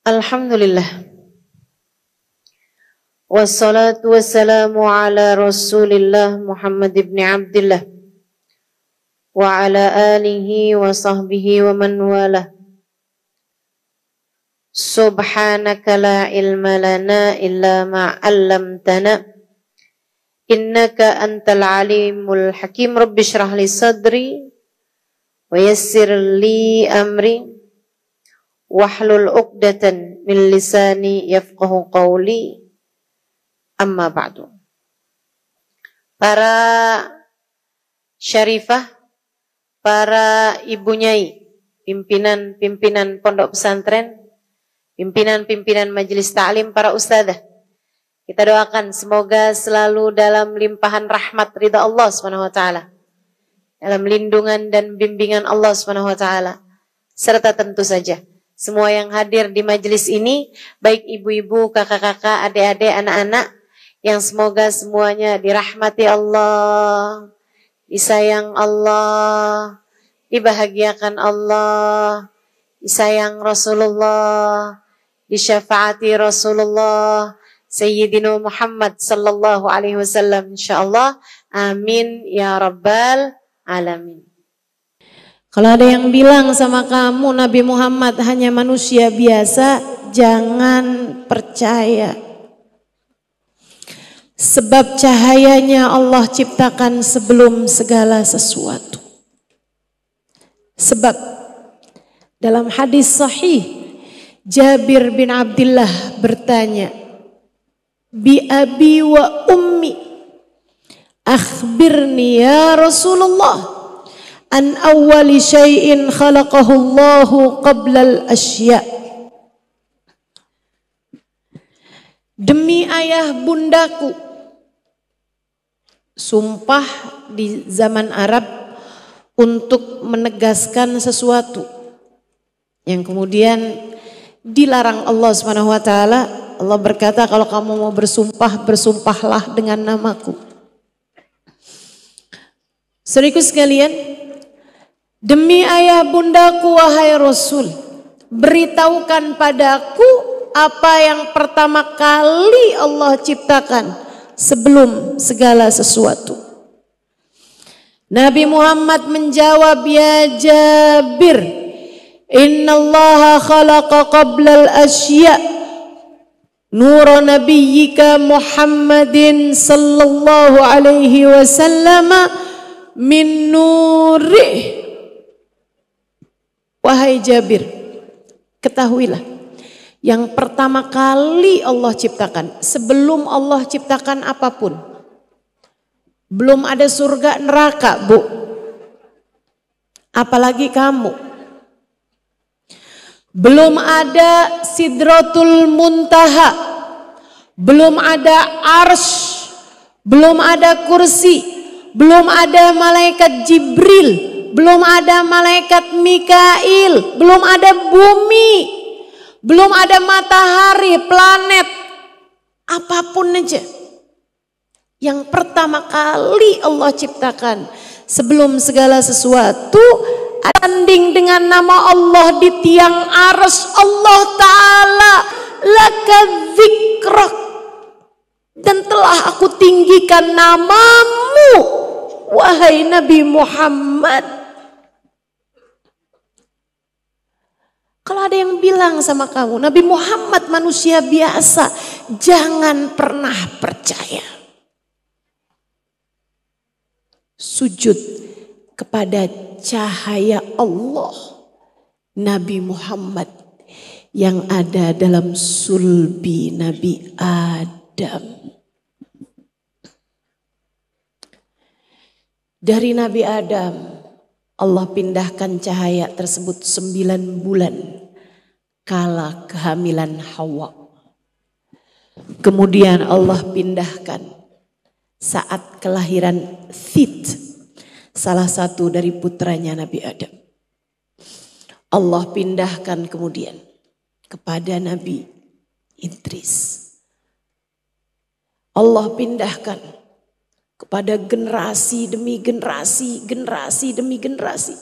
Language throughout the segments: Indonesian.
Alhamdulillah. Wassalatu wassalamu ala Rasulillah Muhammad ibn Abdullah wa ala alihi wa sahbihi wa man wala. Subhanaka la ilma lana illa ma 'allamtana innaka antal alimul hakim. Rabbi shrah li sadri wa yassir li amri wahlul 'uqdatan min lisani yafqahu qawli. Amma ba'du. Para syarifah, para ibu nyai, pimpinan-pimpinan pondok pesantren, pimpinan-pimpinan majelis ta'lim, para ustadzah, kita doakan semoga selalu dalam limpahan rahmat ridha Allah SWT, dalam lindungan dan bimbingan Allah SWT, serta tentu saja semua yang hadir di majelis ini, baik ibu-ibu, kakak-kakak, adik-adik, anak-anak, yang semoga semuanya dirahmati Allah, disayang Allah, dibahagiakan Allah, disayang Rasulullah, disyafaati Rasulullah Sayyidina Muhammad sallallahu alaihi wasallam, insyaallah. Amin ya rabbal alamin. Kalau ada yang bilang sama kamu Nabi Muhammad hanya manusia biasa, jangan percaya. Sebab cahayanya Allah ciptakan sebelum segala sesuatu. Sebab dalam hadis sahih, Jabir bin Abdullah bertanya, bi abi wa ummi akhbirni ya Rasulullah an awwali syai'in khalaqahu Allahu qabla al-asya'. Demi ayah bundaku, sumpah di zaman Arab untuk menegaskan sesuatu yang kemudian dilarang Allah SWT. Allah berkata, kalau kamu mau bersumpah, bersumpahlah dengan namaku. Saudaraku sekalian, demi ayah bundaku wahai Rasul, beritahukan padaku apa yang pertama kali Allah ciptakan sebelum segala sesuatu. Nabi Muhammad menjawab, ya Jabir, innallaha khalaqa qabla al-asya' nura nabiyyika Muhammadin sallallahu alaihi wasallam min nurih. Wahai Jabir, ketahuilah, yang pertama kali Allah ciptakan, sebelum Allah ciptakan apapun, belum ada surga neraka, Bu, apalagi kamu. Belum ada Sidratul Muntaha, belum ada Arsy, belum ada kursi, belum ada malaikat Jibril, belum ada malaikat Mikail, belum ada bumi, belum ada matahari, planet, apapun aja. Yang pertama kali Allah ciptakan sebelum segala sesuatu, tanding dengan nama Allah di tiang arsy Allah Ta'ala, laka dzikrak, dan telah aku tinggikan namamu wahai Nabi Muhammad. Kalau ada yang bilang sama kamu Nabi Muhammad manusia biasa, jangan pernah percaya. Sujud kepada cahaya Allah Nabi Muhammad yang ada dalam sulbi Nabi Adam. Dari Nabi Adam Allah pindahkan cahaya tersebut 9 bulan kala kehamilan Hawa. Kemudian Allah pindahkan saat kelahiran Thit, salah satu dari putranya Nabi Adam. Allah pindahkan kemudian kepada Nabi Idris. Allah pindahkan kepada generasi demi generasi, generasi demi generasi.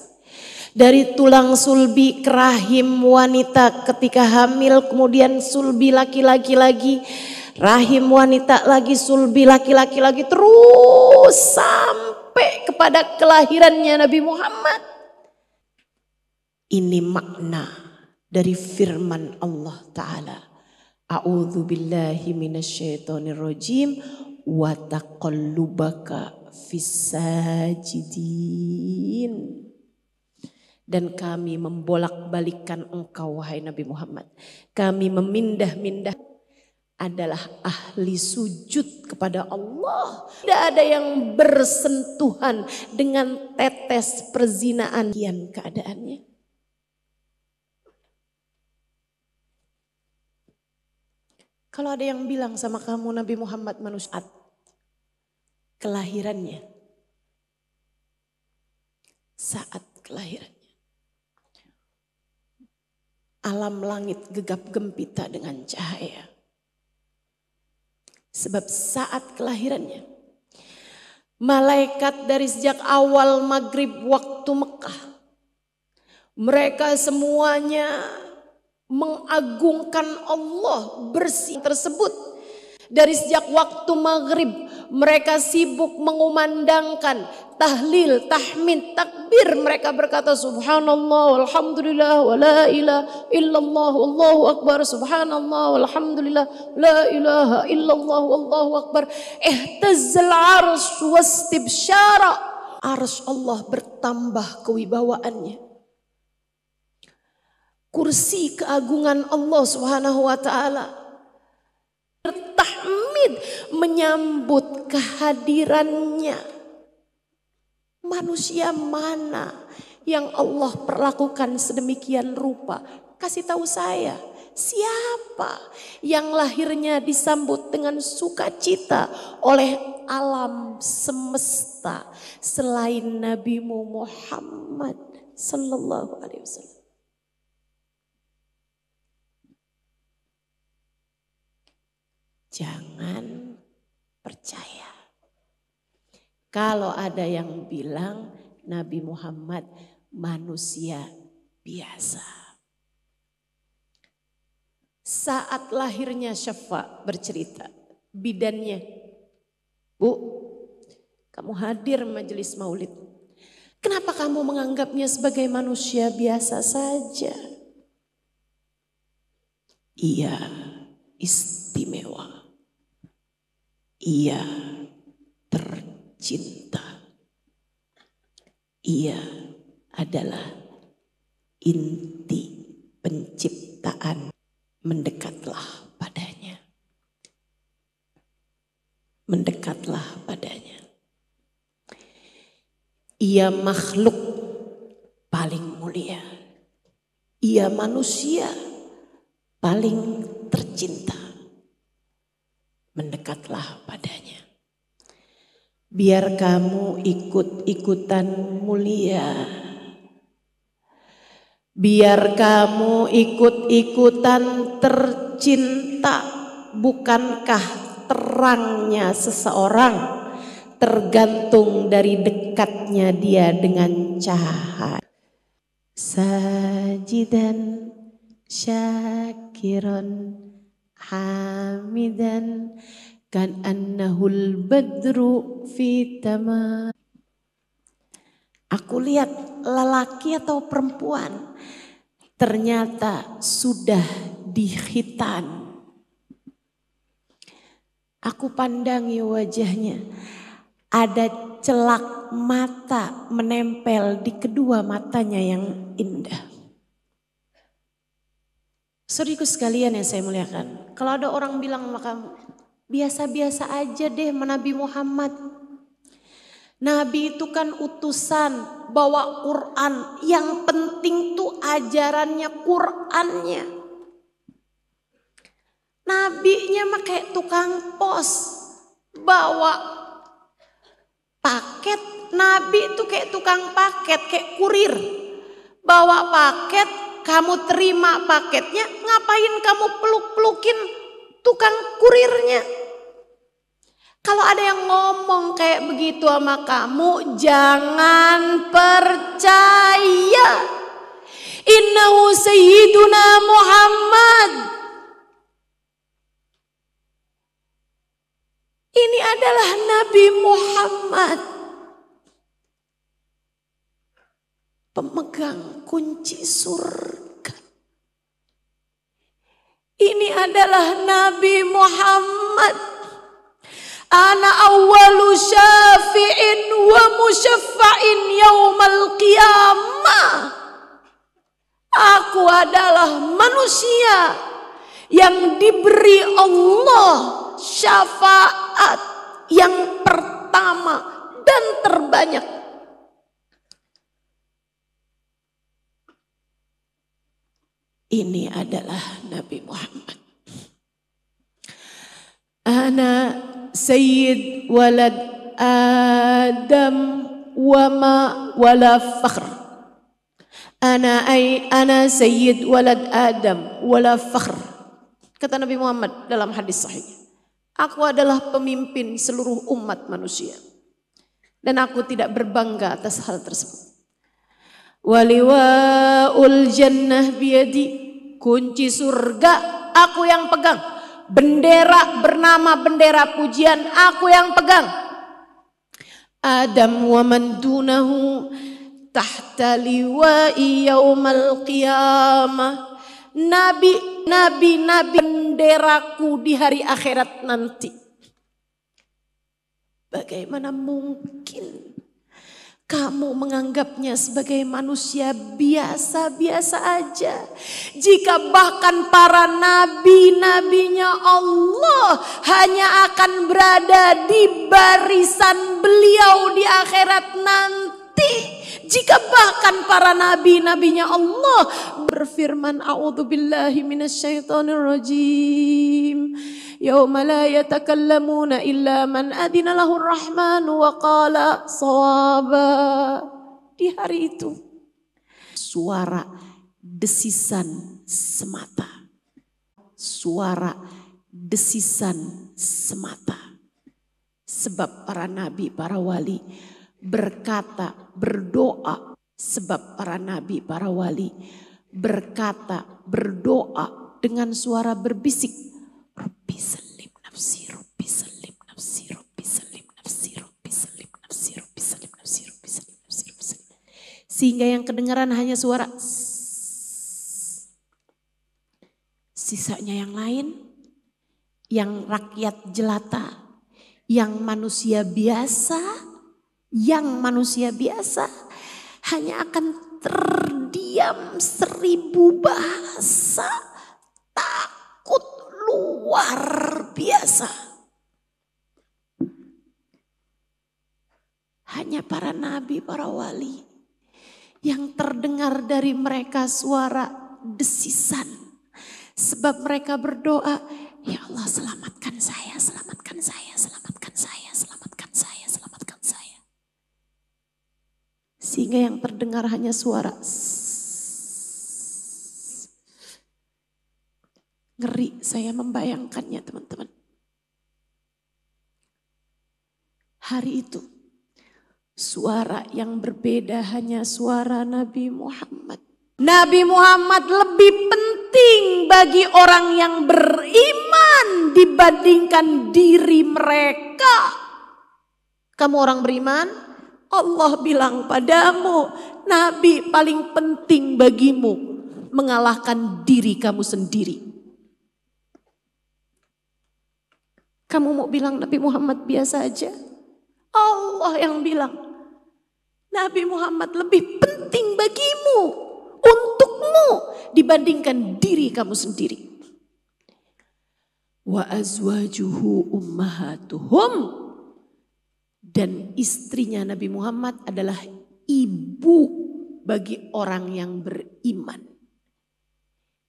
Dari tulang sulbi ke rahim wanita ketika hamil, kemudian sulbi laki-laki lagi, rahim wanita lagi, sulbi laki-laki lagi, terus sampai kepada kelahirannya Nabi Muhammad. Ini makna dari firman Allah Ta'ala. A'udzu billahi minasyaitonir rajim wa taqallubaka fis sajidin. Dan kami membolak-balikan engkau wahai Nabi Muhammad. Kami memindah-mindah adalah ahli sujud kepada Allah. Tidak ada yang bersentuhan dengan tetes perzinaan kian keadaannya. Kalau ada yang bilang sama kamu Nabi Muhammad manusia, kelahirannya, saat kelahirannya, alam langit gegap gempita dengan cahaya. Sebab saat kelahirannya, malaikat dari sejak awal maghrib waktu Mekah, mereka semuanya mengagungkan Allah bersih tersebut. Dari sejak waktu maghrib mereka sibuk mengumandangkan tahlil, tahmid, takbir. Mereka berkata subhanallah walhamdulillah wa la ilaha illallah wallahu akbar. Subhanallah walhamdulillah la ilaha illallah wallahu akbar. Ihtazzal arsh wastibsyara. Arsh Allah bertambah kewibawaannya. Kursi keagungan Allah Subhanahu wa taala bertahmid menyambut kehadirannya. Manusia mana yang Allah perlakukan sedemikian rupa? Kasih tahu saya, siapa yang lahirnya disambut dengan sukacita oleh alam semesta selain Nabi Muhammad sallallahu alaihi wasallam? Jangan percaya kalau ada yang bilang Nabi Muhammad manusia biasa. Saat lahirnya Syafa bercerita, bidannya, Bu, kamu hadir majelis maulid. Kenapa kamu menganggapnya sebagai manusia biasa saja? Ia istimewa. Ia tercinta. Ia adalah inti penciptaan. Mendekatlah padanya. Mendekatlah padanya. Ia makhluk paling mulia. Ia manusia paling tercinta. Mendekatlah padanya. Biar kamu ikut-ikutan mulia. Biar kamu ikut-ikutan tercinta. Bukankah terangnya seseorang tergantung dari dekatnya dia dengan cahaya. Sajidan syakiran hamidan kan annahul badru fi tamam. Aku lihat lelaki atau perempuan ternyata sudah dikhitan. Aku pandangi wajahnya, ada celak mata menempel di kedua matanya yang indah. Saudaraku sekalian yang saya muliakan, kalau ada orang bilang sama kamu, biasa-biasa aja deh Nabi Muhammad. Nabi itu kan utusan, bawa Quran. Yang penting tuh ajarannya, Qurannya. Nabinya mah kayak tukang pos, bawa paket. Nabi itu kayak tukang paket, kayak kurir. Bawa paket, kamu terima paketnya, ngapain kamu peluk-pelukin tukang kurirnya? Kalau ada yang ngomong kayak begitu sama kamu, jangan percaya. Innahu sayyiduna Muhammad. Ini adalah Nabi Muhammad. Pemegang kunci surga. Ini adalah Nabi Muhammad. Ana awwalu syafi'in wa musyaffa'in yaumal qiyamah. Aku adalah manusia yang diberi Allah syafaat yang pertama dan terbanyak. Ini adalah Nabi Muhammad. Ana Sayyid walad Adam wa ma wala fakhr. Ana Sayyid walad Adam wala fakhr. Kata Nabi Muhammad dalam hadis sahih. Aku adalah pemimpin seluruh umat manusia. Dan aku tidak berbangga atas hal tersebut. Waliwaul jannah biyadi. Kunci surga aku yang pegang. Bendera bernama bendera pujian aku yang pegang. Adam wa man dunahu tahta liwa'i yaumal qiyamah. Nabi benderaku di hari akhirat nanti. Bagaimana mungkin kamu menganggapnya sebagai manusia biasa-biasa aja. Jika bahkan para nabi-nabinya Allah hanya akan berada di barisan beliau di akhirat nanti. Jika bahkan para nabi-nabinya Allah berfirman, a'udzubillahi minasyaitonirrajim. Yauma la yatakallamuna illa man adina lahur rahmanu wa qala shawaba. Di hari itu suara desisan semata. Suara desisan semata. Sebab para nabi, para wali berkata, berdoa. Sebab para nabi, para wali berkata, berdoa dengan suara berbisik. Rabbi salim nafsi, Rabbi salim nafsi, Rabbi salim nafsi, Rabbi salim nafsi, Rabbi salim nafsi, Rabbi salim nafsi, Rabbi salim. Sehingga yang kedengaran hanya suara sisanya yang lain, yang rakyat jelata, yang manusia biasa hanya akan terdiam 1000 bahasa, takut luar biasa. Hanya para nabi, para wali yang terdengar dari mereka suara desisan. Sebab mereka berdoa, ya Allah selamatkan saya, selamatkan saya, selamatkan saya, selamatkan saya, selamatkan saya. Sehingga yang terdengar hanya suara ngeri saya membayangkannya teman-teman. Hari itu suara yang berbeda hanya suara Nabi Muhammad. Nabi Muhammad lebih penting bagi orang yang beriman dibandingkan diri mereka. Kamu orang beriman, Allah bilang padamu, Nabi paling penting bagimu mengalahkan diri kamu sendiri. Kamu mau bilang Nabi Muhammad biasa aja? Allah yang bilang, Nabi Muhammad lebih penting bagimu, untukmu dibandingkan diri kamu sendiri. Wa azwajuhu ummahatuhum. Dan istrinya Nabi Muhammad adalah ibu bagi orang yang beriman.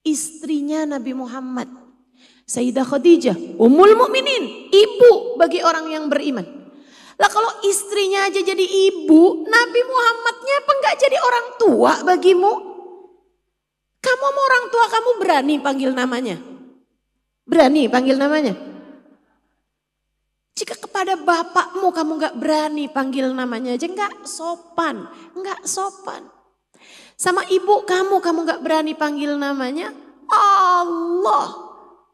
Istrinya Nabi Muhammad, Sayyidah Khadijah, Ummul Mukminin, ibu bagi orang yang beriman. Lah kalau istrinya aja jadi ibu, Nabi Muhammadnya apa enggak jadi orang tua bagimu? Kamu sama orang tua kamu berani panggil namanya? Berani panggil namanya? Jika Pada bapakmu kamu gak berani panggil namanya aja, gak sopan, gak sopan. Sama ibu kamu gak berani panggil namanya. Allah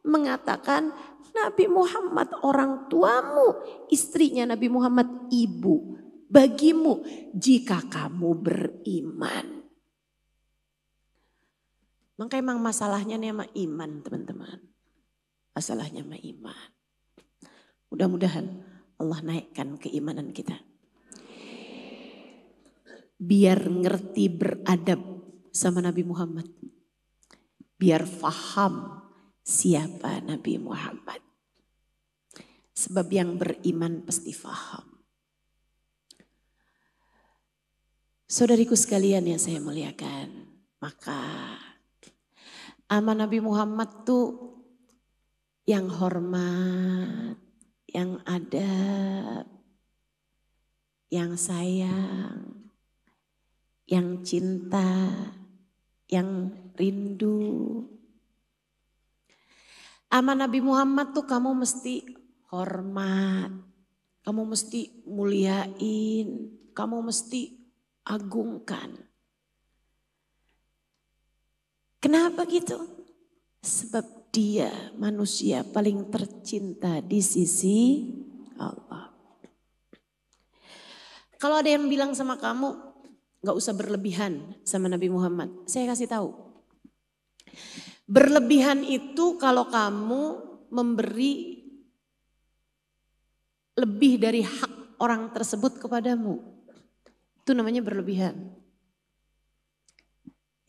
mengatakan Nabi Muhammad orang tuamu, istrinya Nabi Muhammad ibu bagimu jika kamu beriman. Maka emang masalahnya nih sama iman teman-teman. Masalahnya sama iman. Mudah-mudahan Allah naikkan keimanan kita. Biar ngerti beradab sama Nabi Muhammad. Biar faham siapa Nabi Muhammad. Sebab yang beriman pasti faham. Saudariku sekalian yang saya muliakan. Maka ama Nabi Muhammad tuh yang hormat, yang adab, yang sayang, yang cinta, yang rindu. Ama Nabi Muhammad tuh kamu mesti hormat, kamu mesti muliain, kamu mesti agungkan. Kenapa gitu? Sebab dia manusia paling tercinta di sisi Allah. Kalau ada yang bilang sama kamu, gak usah berlebihan sama Nabi Muhammad. Saya kasih tahu. Berlebihan itu kalau kamu memberi lebih dari hak orang tersebut kepadamu. Itu namanya berlebihan.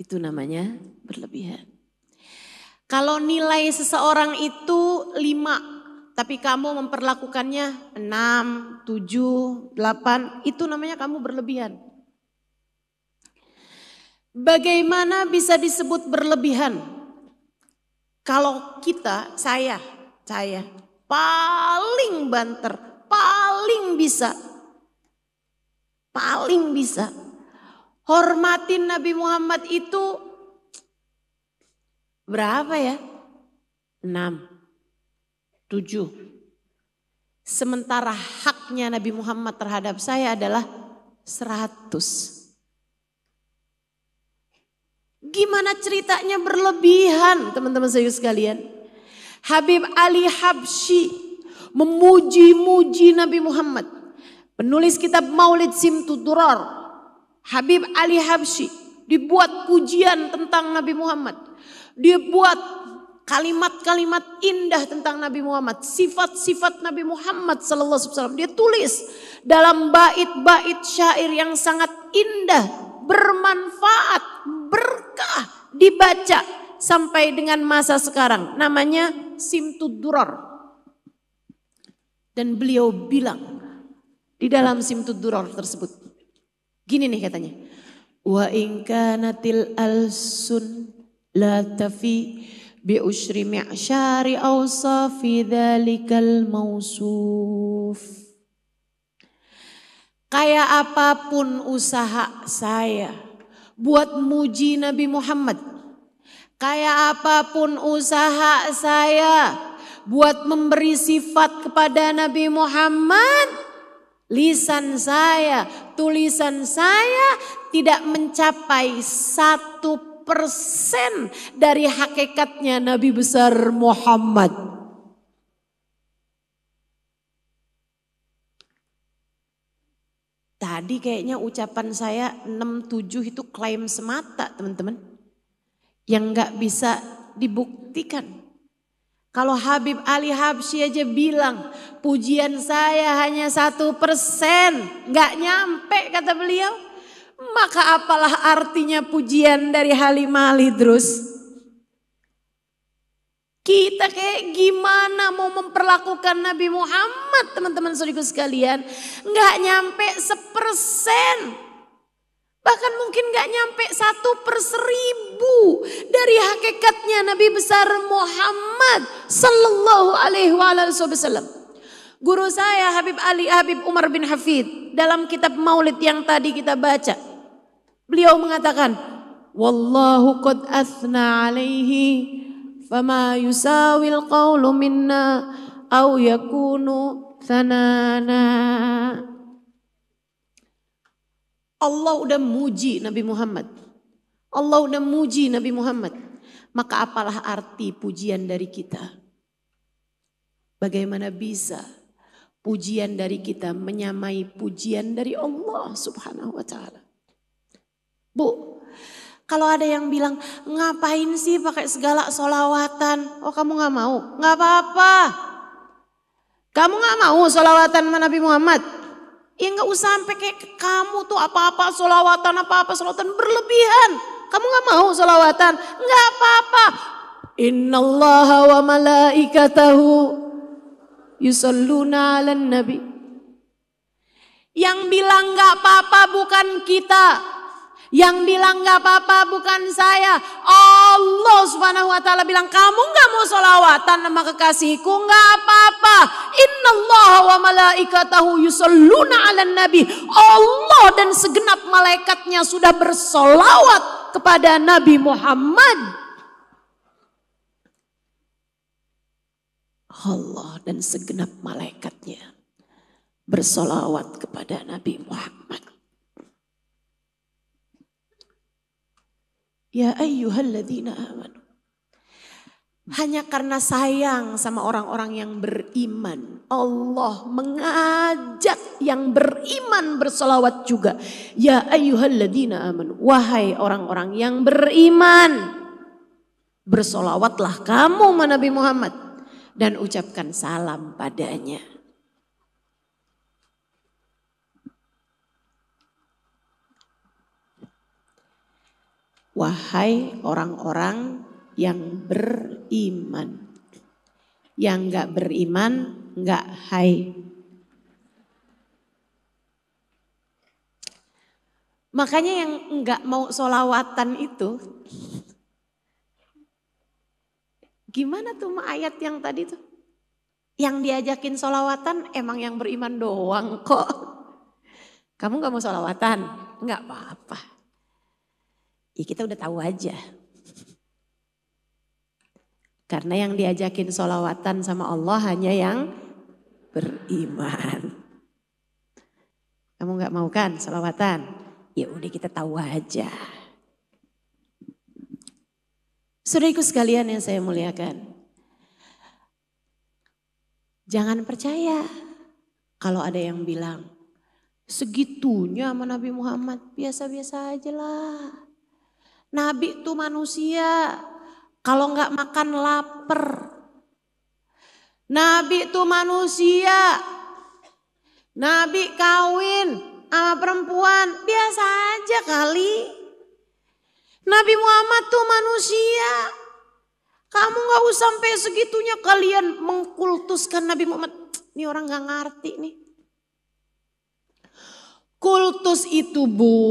Itu namanya berlebihan. Kalau nilai seseorang itu 5, tapi kamu memperlakukannya 6, 7, 8, itu namanya kamu berlebihan. Bagaimana bisa disebut berlebihan? Kalau kita, saya paling banter, paling bisa hormatin Nabi Muhammad itu berapa ya? 6, 7. Sementara haknya Nabi Muhammad terhadap saya adalah 100. Gimana ceritanya berlebihan teman-teman saya sekalian. Habib Ali Habsyi memuji-muji Nabi Muhammad. Penulis kitab Maulid Simtud Durar, Habib Ali Habsyi dibuat pujian tentang Nabi Muhammad. Dia buat kalimat-kalimat indah tentang Nabi Muhammad. Sifat-sifat Nabi Muhammad sallallahu alaihi wasallam. Dia tulis dalam bait-bait syair yang sangat indah, bermanfaat, berkah, dibaca sampai dengan masa sekarang. Namanya Simtud Durar. Dan beliau bilang di dalam Simtud Durar tersebut. Gini nih katanya. Wa in kanatil alsun la tafi bi usyri mi'syari awsafi dzalikal mausuf. Kayak apapun usaha saya buat muji Nabi Muhammad. Kayak apapun usaha saya buat memberi sifat kepada Nabi Muhammad, lisan saya, tulisan saya tidak mencapai 1% dari hakikatnya Nabi besar Muhammad. Tadi kayaknya ucapan saya 6-7 itu klaim semata teman-teman. Yang gak bisa dibuktikan. Kalau Habib Ali Habsyi aja bilang pujian saya hanya 1%. Gak nyampe kata beliau. Maka apalah artinya pujian dari Halimah Al-Idrus. Kita kayak gimana mau memperlakukan Nabi Muhammad teman-teman saudaraku sekalian. Gak nyampe 1%. Bahkan mungkin gak nyampe 1/1000 dari hakikatnya Nabi besar Muhammad sallallahu alaihi wasallam. Guru saya Habib Umar bin Hafid dalam kitab Maulid yang tadi kita baca. Beliau mengatakan, wallahu qad athna alaihi fama yusawil qawlu minna aw yakunu thanana. Allah udah muji Nabi Muhammad. Allah udah muji Nabi Muhammad. Maka apalah arti pujian dari kita? Bagaimana bisa pujian dari kita menyamai pujian dari Allah Subhanahu wa ta'ala? Bu, kalau ada yang bilang ngapain sih pakai segala solawatan? Oh kamu gak mau? Gak apa-apa. Kamu gak mau solawatan sama Nabi Muhammad? Ya gak usah sampai kayak kamu tuh apa-apa solawatan berlebihan. Kamu gak mau solawatan? Gak apa-apa. Innallaha wa malaikatahu yusalluna 'alan nabi. Yang bilang gak apa-apa bukan kita. Yang bilang gak apa-apa bukan saya. Allah Subhanahu wa ta'ala bilang kamu gak mau solawatan sama kekasihku, gak apa-apa. Innallaha wa malaikatahu yusalluna 'alan nabi. Allah dan segenap malaikatnya sudah bersolawat kepada Nabi Muhammad. Allah dan segenap malaikatnya bersolawat kepada Nabi Muhammad. Ya ayyuhalladzina amanu. Hanya karena sayang sama orang-orang yang beriman, Allah mengajak yang beriman bersolawat juga. Ya ayyuhalladzina amanu. Wahai orang-orang yang beriman, bersolawatlah kamu sama Nabi Muhammad dan ucapkan salam padanya. Wahai orang-orang yang beriman. Yang gak beriman gak hai. Makanya yang gak mau solawatan itu, gimana tuh ayat yang tadi tuh? Yang diajakin solawatan emang yang beriman doang kok. Kamu gak mau solawatan? Gak apa-apa. Ya kita udah tahu aja. Karena yang diajakin solawatan sama Allah hanya yang beriman. Kamu gak mau kan solawatan? Ya udah kita tahu aja. Saudaraku sekalian yang saya muliakan. Jangan percaya kalau ada yang bilang segitunya sama Nabi Muhammad, biasa-biasa aja lah. Nabi itu manusia, kalau nggak makan lapar. Nabi itu manusia, Nabi kawin sama perempuan, biasa aja kali. Nabi Muhammad tuh manusia, kamu nggak usah sampai segitunya kalian mengkultuskan Nabi Muhammad. Ini orang nggak ngerti nih. Kultus itu Bu,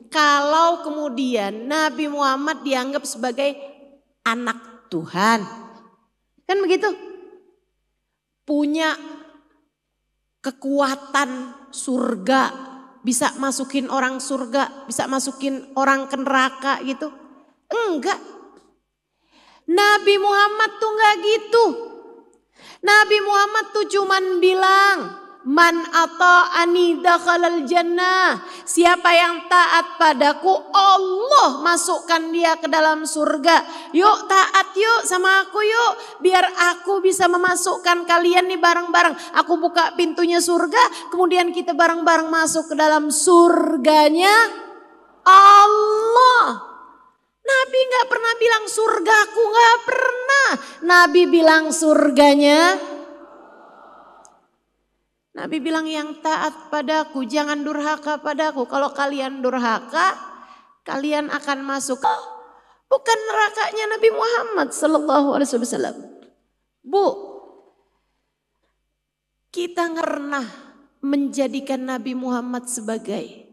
kalau kemudian Nabi Muhammad dianggap sebagai anak Tuhan. Kan begitu? Punya kekuatan surga. Bisa masukin orang surga. Bisa masukin orang ke neraka gitu. Enggak. Nabi Muhammad tuh enggak gitu. Nabi Muhammad tuh cuman bilang, man ata'ani dakhalal jannah. Siapa yang taat padaku, Allah masukkan dia ke dalam surga. Yuk taat yuk sama aku yuk. Biar aku bisa memasukkan kalian nih bareng-bareng. Aku buka pintunya surga. Kemudian kita bareng-bareng masuk ke dalam surganya Allah. Nabi gak pernah bilang surgaku, gak pernah. Nabi bilang surganya. Nabi bilang yang taat padaku, jangan durhaka padaku. Kalau kalian durhaka, kalian akan masuk. Bukan nerakanya Nabi Muhammad sallallahu alaihi wasallam. Bu, kita nggak pernah menjadikan Nabi Muhammad sebagai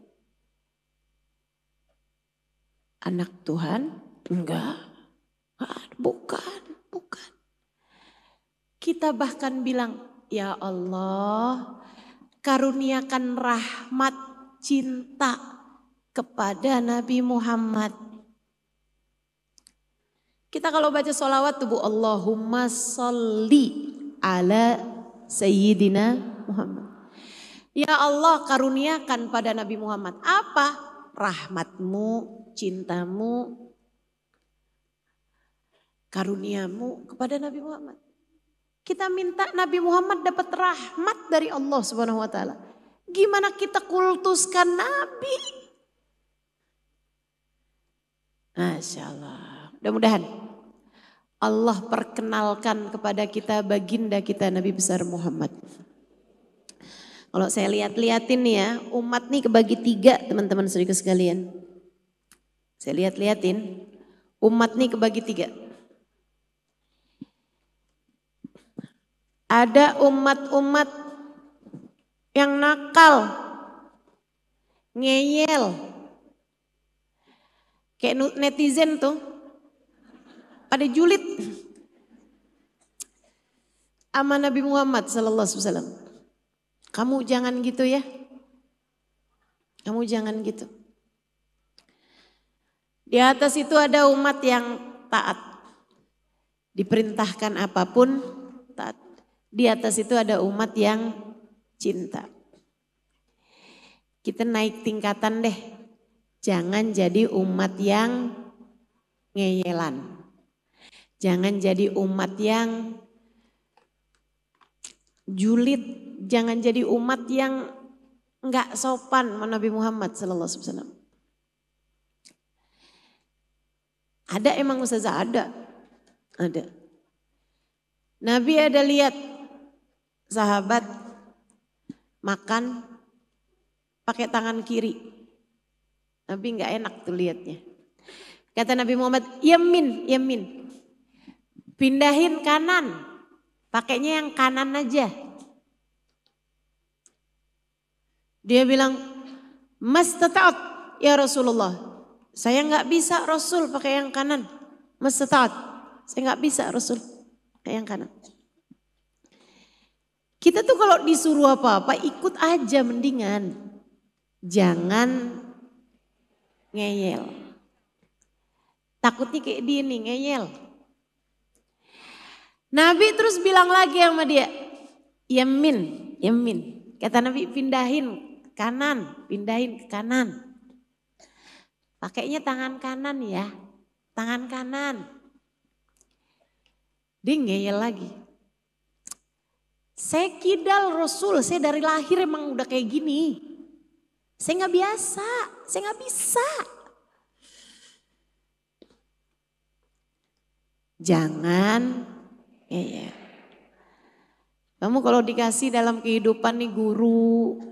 anak Tuhan. Enggak, bukan. Kita bahkan bilang, ya Allah, karuniakan rahmat cinta kepada Nabi Muhammad. Kita kalau baca sholawat tuh Bu, Allahumma sholli ala Sayyidina Muhammad. Ya Allah, karuniakan pada Nabi Muhammad apa? Rahmatmu, cintamu, karuniamu kepada Nabi Muhammad. Kita minta Nabi Muhammad dapat rahmat dari Allah Subhanahu wa taala. Gimana kita kultuskan Nabi? Masya Allah. Mudah-mudahan Allah perkenalkan kepada kita baginda kita Nabi besar Muhammad. Kalau saya lihat-liatin nih ya, umat nih kebagi 3 teman-teman saudara sekalian. Saya lihat-liatin, umat nih kebagi 3. Ada umat-umat yang nakal, ngeyel. Kayak netizen tuh, pada julid sama Nabi Muhammad sallallahu alaihi wasallam. Kamu jangan gitu ya. Kamu jangan gitu. Di atas itu ada umat yang taat. Diperintahkan apapun taat. Di atas itu ada umat yang cinta. Kita naik tingkatan deh. Jangan jadi umat yang ngeyelan. Jangan jadi umat yang julid. Jangan jadi umat yang enggak sopan sama Nabi Muhammad sallallahu alaihi wasallam. Ada emang ustazah? Ada. Nabi ada lihat sahabat makan pakai tangan kiri. Nabi enggak enak tuh lihatnya. Kata Nabi Muhammad, yamin. Pindahin kanan. Pakainya yang kanan aja. Dia bilang, mastata'at ya Rasulullah. Saya enggak bisa Rasul pakai yang kanan. Mastata'at. Saya enggak bisa Rasul pakai yang kanan. Kita tuh kalau disuruh apa-apa ikut aja mendingan. Jangan ngeyel. Takutnya kayak dia nih ngeyel. Nabi terus bilang lagi sama dia, yamin. Kata Nabi pindahin ke kanan. Pakainya tangan kanan ya, tangan kanan. Dia ngeyel lagi. Saya kidal Rasul, saya dari lahir emang udah kayak gini. Saya gak biasa, saya gak bisa. Jangan ngeyel. Kamu kalau dikasih dalam kehidupan nih guru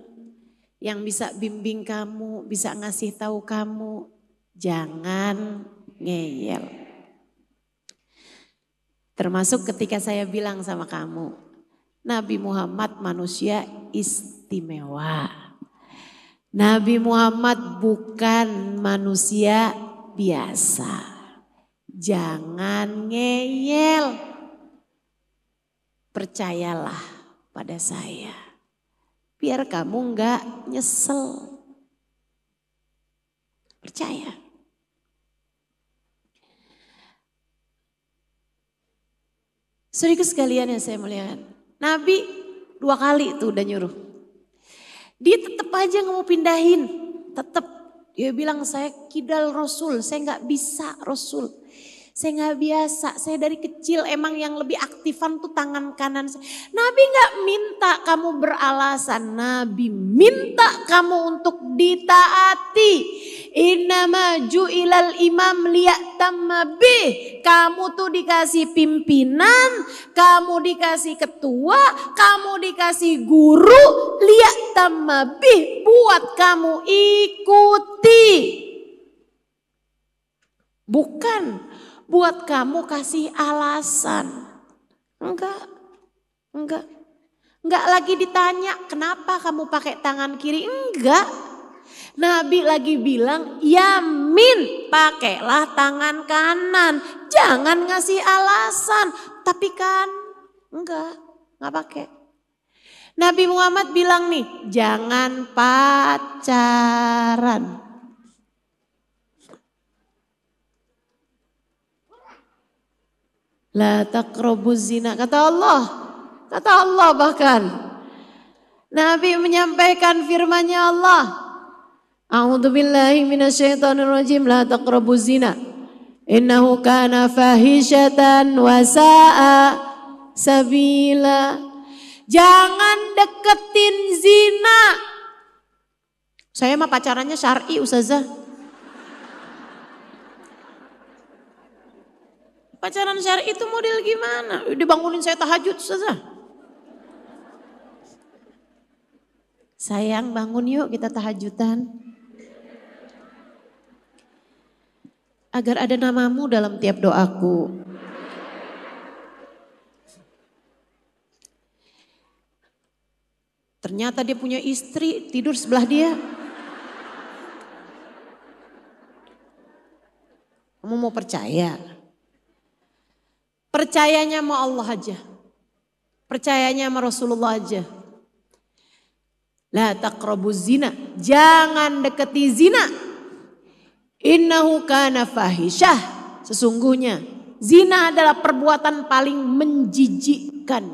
yang bisa bimbing kamu, bisa ngasih tahu kamu, jangan ngeyel. Termasuk ketika saya bilang sama kamu, Nabi Muhammad manusia istimewa. Nabi Muhammad bukan manusia biasa. Jangan ngeyel. Percayalah pada saya. Biar kamu enggak nyesel. Percaya. Saudara sekalian yang saya muliakan. Nabi 2 kali tuh udah nyuruh. Dia tetap aja nggak mau pindahin. Tetap dia bilang saya kidal Rasul. Saya nggak bisa Rasul. Saya nggak biasa. Saya dari kecil emang yang lebih aktifan tuh tangan kanan. Nabi nggak minta kamu beralasan. Nabi minta kamu untuk ditaati. Innama ju'ilal imam liya'tamma bih. Kamu tuh dikasih pimpinan, kamu dikasih ketua, kamu dikasih guru, liya'tamma bih. Buat kamu ikuti. Bukan buat kamu kasih alasan. Enggak. Enggak lagi ditanya kenapa kamu pakai tangan kiri. Enggak. Nabi lagi bilang, yamin, pakailah tangan kanan. Jangan ngasih alasan. Tapi kan, enggak pakai. Nabi Muhammad bilang nih, jangan pacaran. La taqrabuz zina. Kata Allah, Kata Allah bahkan. Nabi menyampaikan firman-Nya Allah. A'udzubillahi minasyaitonirrajim, la taqrabuz zina. Innahu kana fahishatan wa sa'a sabila. Jangan deketin zina. Saya mah pacarannya syar'i Ustazah. Pacaran syar'i itu model gimana? Dibangunin saya tahajud Ustazah. Sayang bangun yuk kita tahajudan. Agar ada namamu dalam tiap doaku. Ternyata dia punya istri tidur sebelah dia. Kamu mau percaya? Percayanya sama Allah aja. Percayanya sama Rasulullah aja. La taqrabuz zina. Jangan deketi zina. Innahu kana fahisyah. Sesungguhnya zina adalah perbuatan paling menjijikkan.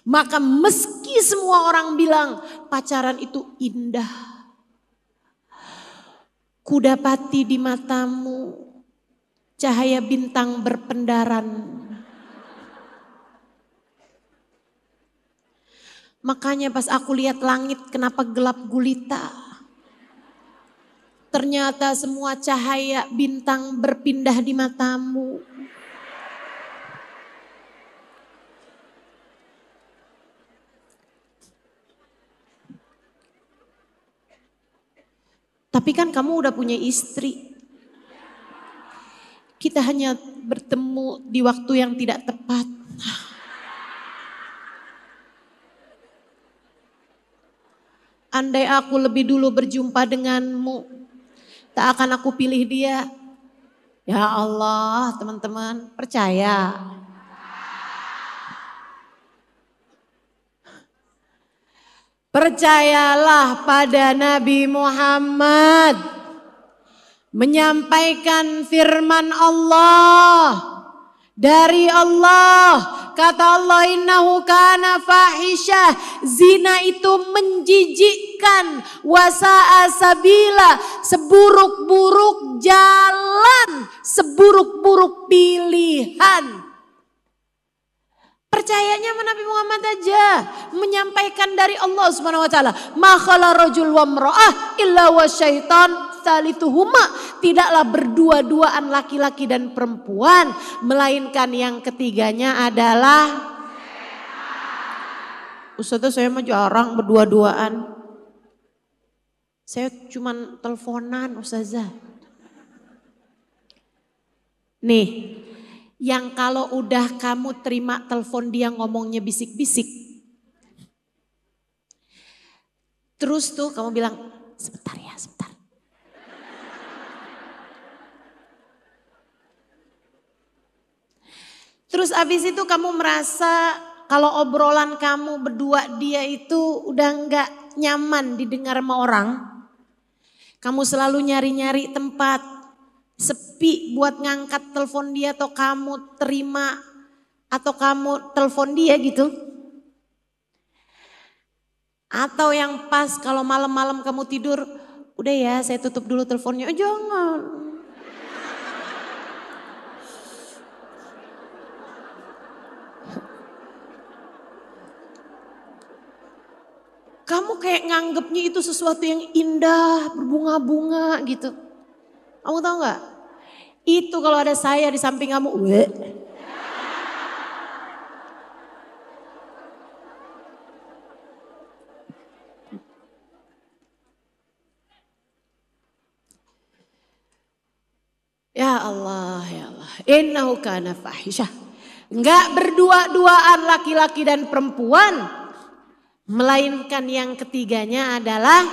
Maka meski semua orang bilang pacaran itu indah. Kudapati di matamu cahaya bintang berpendaran. Makanya pas aku lihat langit kenapa gelap gulita. Ternyata semua cahaya bintang berpindah di matamu. Tapi kan kamu udah punya istri. Kita hanya bertemu di waktu yang tidak tepat. Andai aku lebih dulu berjumpa denganmu, tak akan aku pilih dia. Ya Allah, teman-teman, percaya. Percayalah pada Nabi Muhammad menyampaikan firman Allah dari Allah. Kata Allah, innahu kana fahisyah. Zina itu menjijikkan. Wasa'a sabila. Seburuk-buruk jalan. Seburuk-buruk pilihan. Percayanya sama Nabi Muhammad aja. Menyampaikan dari Allah Subhanahu wa taala. Ma khala rajul wa imra'ah illa wa syaitan salituhuma. Tidaklah berdua-duaan laki-laki dan perempuan, melainkan yang ketiganya adalah Ustazah. Saya mah jarang berdua-duaan. Saya cuman teleponan Ustazah. Nih, yang kalau udah kamu terima telepon dia ngomongnya bisik-bisik. Terus tuh kamu bilang, sebentar ya, sebentar. Terus abis itu kamu merasa kalau obrolan kamu berdua dia itu udah gak nyaman didengar sama orang. Kamu selalu nyari-nyari tempat sepi buat ngangkat telepon dia atau kamu terima atau kamu telepon dia gitu. Atau yang pas kalau malam-malam kamu tidur, udah ya saya tutup dulu teleponnya. Oh, jangan. Kamu kayak nganggepnya itu sesuatu yang indah, berbunga-bunga gitu. Kamu tahu nggak? Itu kalau ada saya di samping kamu, Ya Allah, ya Allah. Innahu kana fahisyah. Enggak berdua-duaan laki-laki dan perempuan, melainkan yang ketiganya adalah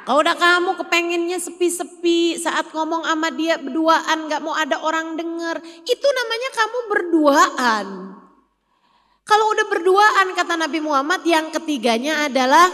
kalau udah kamu kepengennya sepi-sepi saat ngomong sama dia berduaan, gak mau ada orang denger, itu namanya kamu berduaan. Kalau udah berduaan kata Nabi Muhammad, yang ketiganya adalah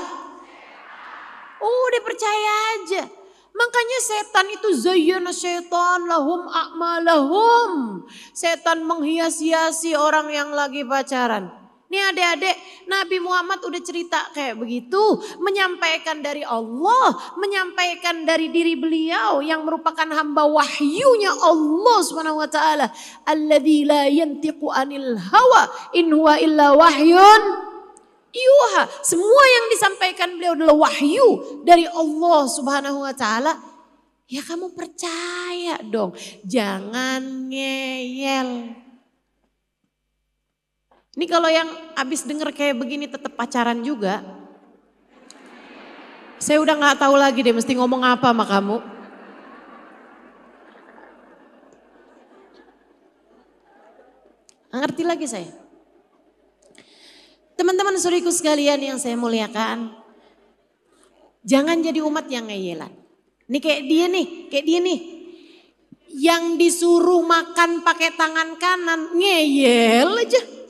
udah percaya aja. Makanya setan itu zayyana syaitan lahum a'malahum. Setan menghias-hiasi orang yang lagi pacaran. Nih adik-adik, Nabi Muhammad udah cerita kayak begitu. Menyampaikan dari Allah, menyampaikan dari diri beliau yang merupakan hamba wahyunya Allah Subhanahu wa taala. Alladzi la yantiqu anil hawa in huwa illa wahyun yuha. Semua yang disampaikan beliau adalah wahyu dari Allah Subhanahu wa taala. Ya kamu percaya dong. Jangan ngeyel. Ini kalau yang habis denger kayak begini tetap pacaran juga. Saya udah gak tahu lagi deh mesti ngomong apa sama kamu. Ngerti lagi saya. Teman-teman saudariku sekalian yang saya muliakan. Jangan jadi umat yang ngeyelan. Ini kayak dia nih. Yang disuruh makan pakai tangan kanan ngeyel aja.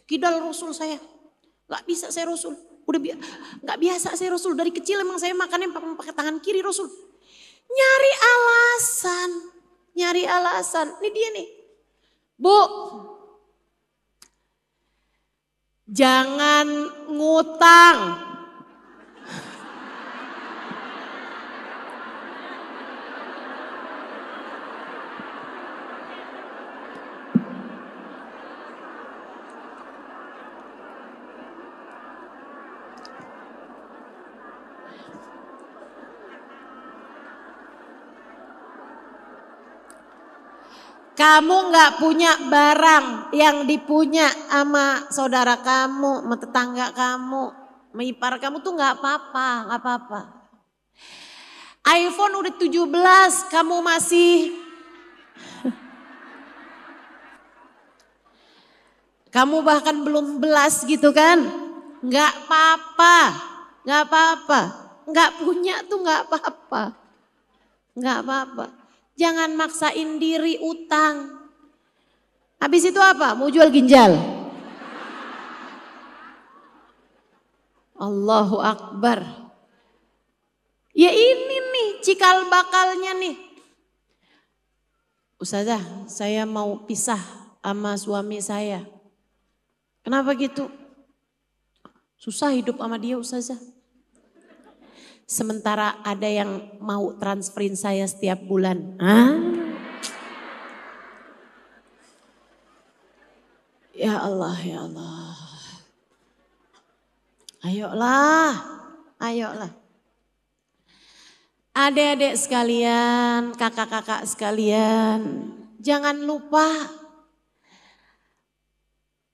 Kidal Rasul saya. Gak bisa saya Rasul. Gak biasa saya Rasul. Dari kecil emang saya makannya pakai tangan kiri Rasul. Nyari alasan. Ini dia nih. Bu. Jangan ngutang. Kamu gak punya barang yang dipunya sama saudara kamu, sama tetangga kamu, sama ipar kamu tuh gak apa-apa. iPhone udah 17, kamu masih... Kamu bahkan belum belas gitu kan? Gak apa-apa. Gak punya tuh gak apa-apa. Jangan maksain diri utang. Habis itu apa? Mau jual ginjal. Allahu Akbar. Ya ini nih cikal bakalnya nih. Ustazah, saya mau pisah sama suami saya. Kenapa gitu? Susah hidup sama dia Ustazah. Sementara ada yang mau transferin saya setiap bulan. Ya Allah. Ayolah. Adik-adik sekalian, kakak-kakak sekalian. Jangan lupa.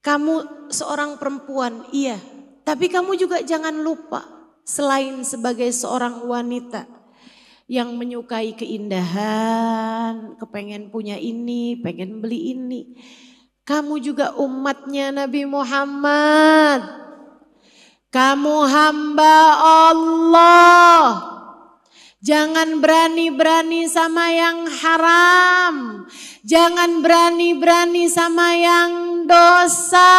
Kamu seorang perempuan, iya. Tapi kamu juga jangan lupa. Selain sebagai seorang wanita yang menyukai keindahan, kepengen punya ini, pengen beli ini. Kamu juga umatnya Nabi Muhammad. Kamu hamba Allah. Jangan berani-berani sama yang haram. Jangan berani-berani sama yang dosa.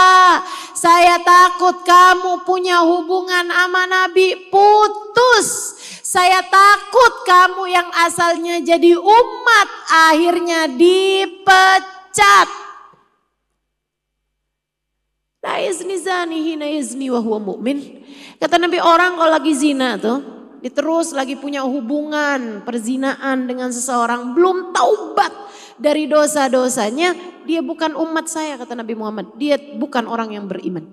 Saya takut kamu punya hubungan sama Nabi putus. Saya takut kamu yang asalnya jadi umat akhirnya dipecat. La yazni zani hina yazni wa huwa mu'min. Kata Nabi, orang kalau lagi zina tuh, diterus lagi punya hubungan perzinaan dengan seseorang, belum taubat dari dosa-dosanya, dia bukan umat saya kata Nabi Muhammad. Dia bukan orang yang beriman.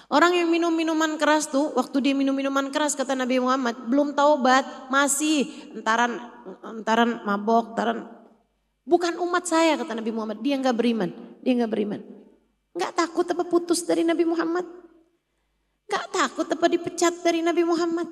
Orang yang minum minuman keras tuh, waktu dia minum minuman keras kata Nabi Muhammad, belum taubat, masih entaran mabok, bukan umat saya kata Nabi Muhammad. Dia nggak beriman. Nggak takut apa putus dari Nabi Muhammad? Nggak takut apa dipecat dari Nabi Muhammad?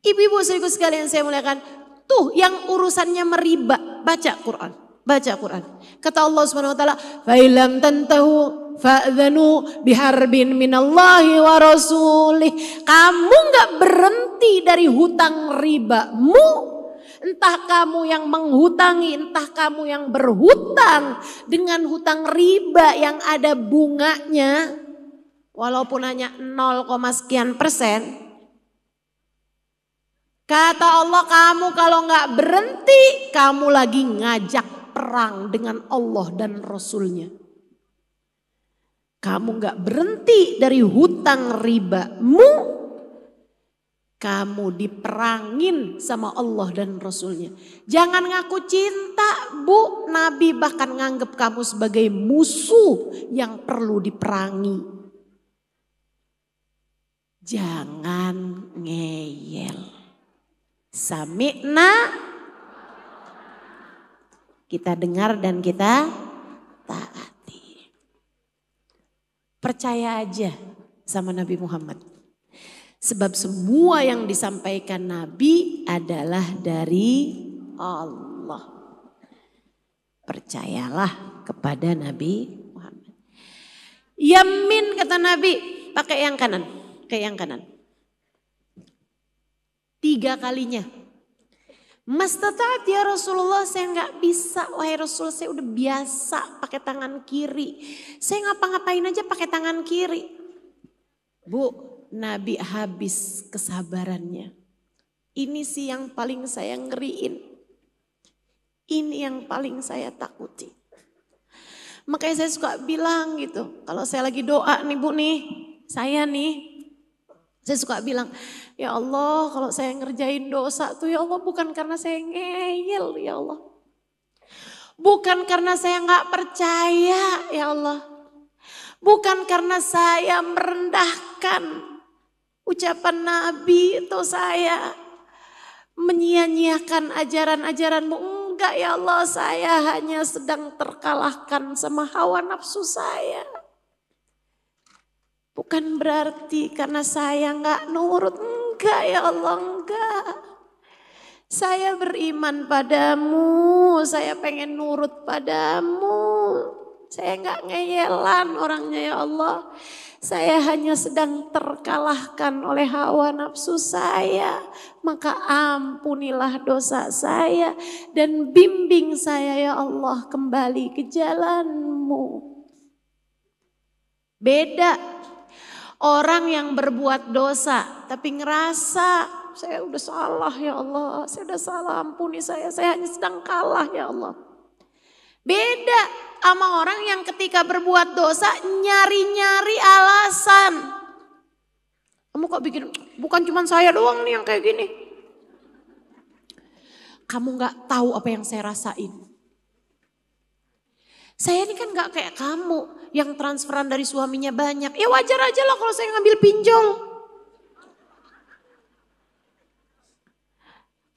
Ibu-ibu saudaraku sekalian saya muliakan, tuh yang urusannya meriba, baca Quran. Kata Allah Subhanahu wa taala, "Fa illam tantahu fa'dzanu biharbin minallahi wa rasulih." Kamu nggak berhenti dari hutang ribamu. Entah kamu yang menghutangi, entah kamu yang berhutang dengan hutang riba yang ada bunganya, walaupun hanya 0, sekian %, Kata Allah, kamu kalau nggak berhenti, kamu lagi ngajak perang dengan Allah dan Rasulnya. Kamu nggak berhenti dari hutang ribamu, kamu diperangin sama Allah dan Rasulnya. Jangan ngaku cinta, Bu. Nabi bahkan nganggap kamu sebagai musuh yang perlu diperangi. Jangan ngeyel. Sami'na, kita dengar dan kita taati. Percaya aja sama Nabi Muhammad. Sebab semua yang disampaikan Nabi adalah dari Allah. Percayalah kepada Nabi Muhammad. Yamin kata Nabi, pakai yang kanan, kayak yang kanan. 3 kalinya. Mastata'at ya Rasulullah, saya nggak bisa. Wahai Rasul, saya udah biasa pakai tangan kiri. Saya ngapa-ngapain aja pakai tangan kiri. Bu, Nabi habis kesabarannya. Ini sih yang paling saya ngeriin. Ini yang paling saya takuti. Makanya saya suka bilang gitu. Kalau saya lagi doa nih Bu nih. Saya suka bilang. Ya Allah, kalau saya ngerjain dosa tuh ya Allah bukan karena saya ngeyel ya Allah. Bukan karena saya nggak percaya ya Allah. Bukan karena saya merendahkan ucapan Nabi atau saya menyia-nyiakan ajaran-ajaranmu. Enggak ya Allah, saya hanya sedang terkalahkan sama hawa nafsu saya. Bukan berarti karena saya nggak nurut. Enggak ya Allah, enggak. Saya beriman padamu, saya pengen nurut padamu. Saya nggak ngeyelan orangnya ya Allah. Saya hanya sedang terkalahkan oleh hawa nafsu saya. Maka ampunilah dosa saya dan bimbing saya ya Allah kembali ke jalan-Mu. Beda orang yang berbuat dosa tapi ngerasa saya udah salah ya Allah. Saya udah salah, ampuni saya hanya sedang kalah ya Allah. Beda sama orang yang ketika berbuat dosa nyari-nyari alasan. Kamu kok bikin, bukan cuma saya doang nih yang kayak gini. Kamu gak tahu apa yang saya rasain. Saya ini kan gak kayak kamu yang transferan dari suaminya banyak. Ya wajar aja lah kalau saya ngambil pinjol.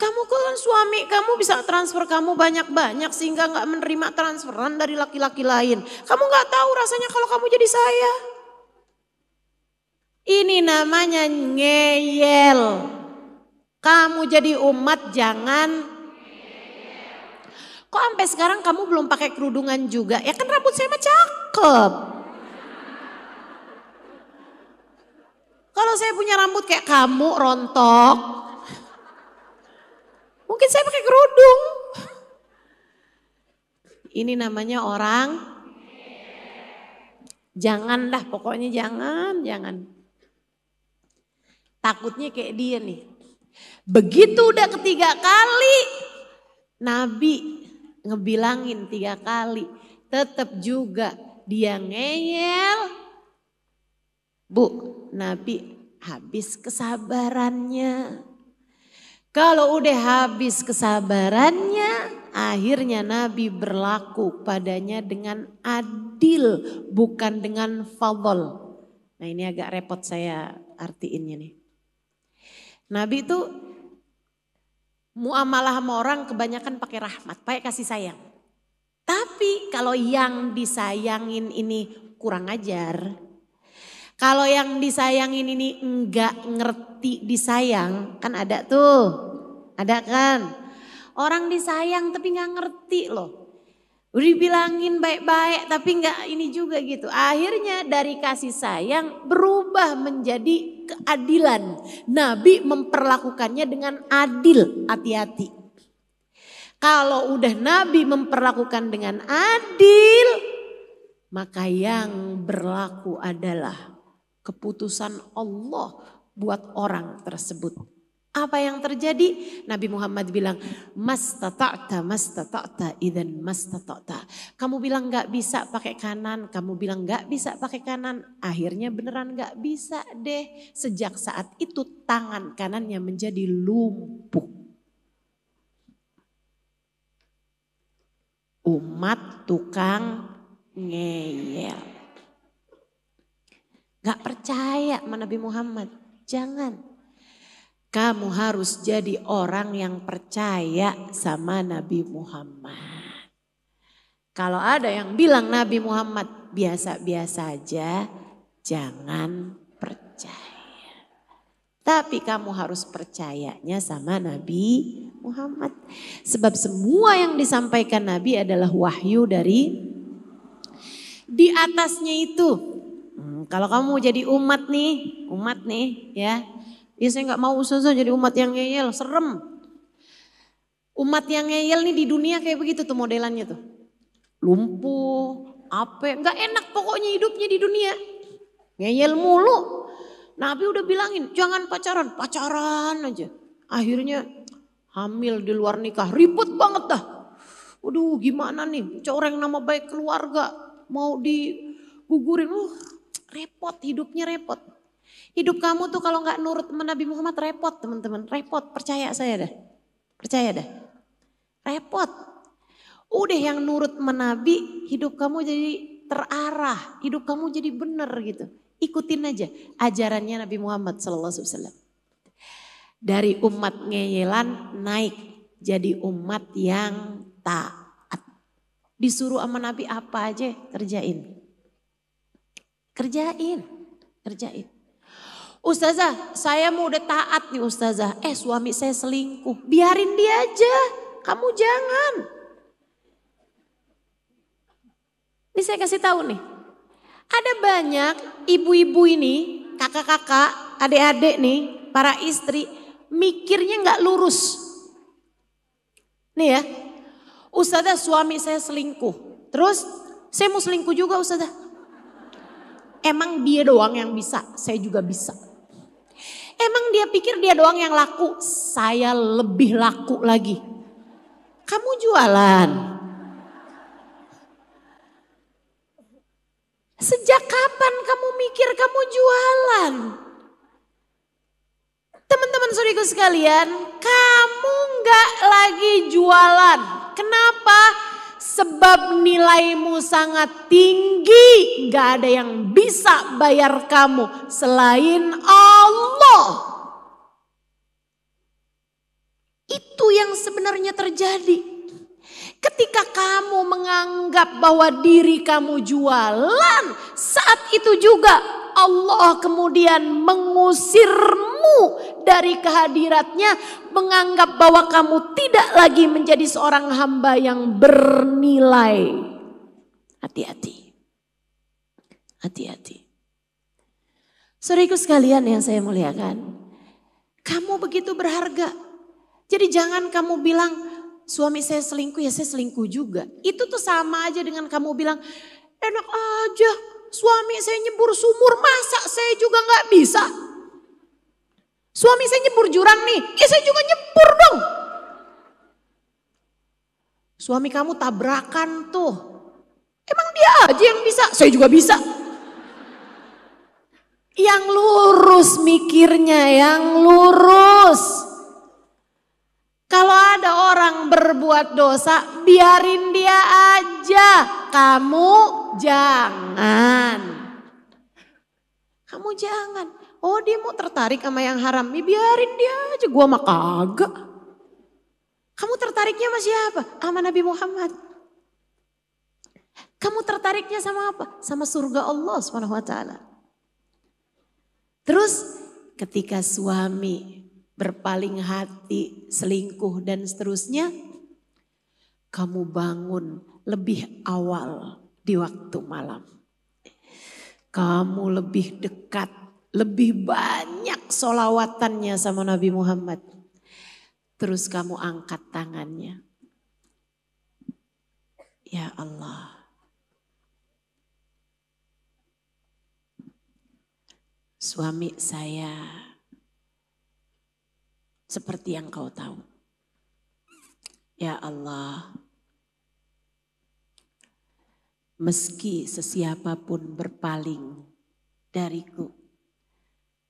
Kamu kan suami kamu bisa transfer kamu banyak-banyak sehingga gak menerima transferan dari laki-laki lain. Kamu gak tahu rasanya kalau kamu jadi saya. Ini namanya ngeyel. Kamu jadi umat jangan. Kok sampai sekarang kamu belum pakai kerudungan juga? Ya kan rambut saya mah cakep. Kalau saya punya rambut kayak kamu rontok, mungkin saya pakai kerudung. Ini namanya orang. Jangan dah, pokoknya jangan. Takutnya kayak dia nih. Begitu udah ketiga kali, Nabi ngebilangin 3 kali. Tetap juga dia ngeyel. Bu, Nabi habis kesabarannya. Kalau udah habis kesabarannya, akhirnya Nabi berlaku padanya dengan adil, bukan dengan fadl. Nah ini agak repot saya artiinnya nih. Nabi itu muamalah sama orang kebanyakan pakai rahmat, pakai kasih sayang. Tapi kalau yang disayangin ini kurang ajar, kalau yang disayangin ini enggak ngerti disayang, kan ada tuh, ada kan. Orang disayang tapi enggak ngerti loh. Udah dibilangin baik-baik tapi enggak ini juga gitu. Akhirnya dari kasih sayang berubah menjadi keadilan. Nabi memperlakukannya dengan adil, hati-hati. Kalau udah Nabi memperlakukan dengan adil, maka yang berlaku adalah keputusan Allah buat orang tersebut. Apa yang terjadi? Nabi Muhammad bilang, mastata'ta, idzan mastata'ta. Kamu bilang gak bisa pakai kanan, kamu bilang gak bisa pakai kanan. Akhirnya beneran gak bisa deh. Sejak saat itu tangan kanannya menjadi lumpuh. Umat tukang ngeyel. Gak percaya sama Nabi Muhammad. Jangan. Kamu harus jadi orang yang percaya sama Nabi Muhammad. Kalau ada yang bilang Nabi Muhammad biasa-biasa aja, jangan percaya. Tapi kamu harus percayanya sama Nabi Muhammad. Sebab semua yang disampaikan Nabi adalah wahyu dari di atasnya itu. Kalau kamu jadi umat nih ya. Ya saya gak mau ustazah jadi umat yang ngeyel, serem. Umat yang ngeyel nih di dunia kayak begitu tuh modelannya tuh. Lumpuh, gak enak pokoknya hidupnya di dunia. Ngeyel mulu. Nabi udah bilangin jangan pacaran aja. Akhirnya hamil di luar nikah, ribet banget dah. Waduh gimana nih, coreng nama baik keluarga, mau digugurin, repot hidupnya repot. Hidup kamu tuh kalau gak nurut sama Nabi Muhammad repot teman-teman, repot, percaya saya dah. Percaya dah, repot. Udah yang nurut sama Nabi, hidup kamu jadi terarah, hidup kamu jadi bener gitu. Ikutin aja ajarannya Nabi Muhammad SAW. Dari umat ngeyelan naik jadi umat yang taat. Disuruh sama Nabi apa aja kerjain. Kerjain. Ustazah, saya mau udah taat nih ustazah. Suami saya selingkuh. Biarin dia aja. Kamu jangan. Ini saya kasih tahu nih. Ada banyak ibu-ibu ini, kakak-kakak, adik-adik nih, para istri mikirnya gak lurus. Nih ya, ustazah suami saya selingkuh. Terus saya mau selingkuh juga ustazah. Emang dia doang yang bisa, saya juga bisa. Emang dia pikir dia doang yang laku, saya lebih laku lagi. Kamu jualan. Sejak kapan kamu mikir kamu jualan? Teman-teman saudaraku sekalian, kamu gak lagi jualan. Kenapa? Sebab nilaimu sangat tinggi, gak ada yang bisa bayar kamu selain Allah. Itu yang sebenarnya terjadi. Ketika kamu menganggap bahwa diri kamu jualan, saat itu juga Allah kemudian mengusirmu dari kehadiratnya, menganggap bahwa kamu tidak lagi menjadi seorang hamba yang bernilai. Hati-hati. Hati-hati. Saudaraku sekalian yang saya muliakan, kamu begitu berharga. Jadi jangan kamu bilang suami saya selingkuh, ya saya selingkuh juga. Itu tuh sama aja dengan kamu bilang enak aja suami saya nyebur sumur, masa saya juga gak bisa. Suami saya nyebur jurang nih, ya saya juga nyebur dong. Suami kamu tabrakan tuh, emang dia aja yang bisa, saya juga bisa. Yang lurus mikirnya, yang lurus. Kalau ada orang berbuat dosa, biarin dia aja. Kamu jangan. Kamu jangan. Oh dia mau tertarik sama yang haram, ya biarin dia aja. Gua mah kagak. Kamu tertariknya sama siapa? Sama Nabi Muhammad. Kamu tertariknya sama apa? Sama surga Allah SWT. Terus ketika suami berpaling hati, selingkuh dan seterusnya, kamu bangun lebih awal di waktu malam. Kamu lebih dekat, lebih banyak sholawatannya sama Nabi Muhammad. Terus kamu angkat tangannya. Ya Allah. Suami saya seperti yang kau tahu. Ya Allah, meski sesiapapun berpaling dariku,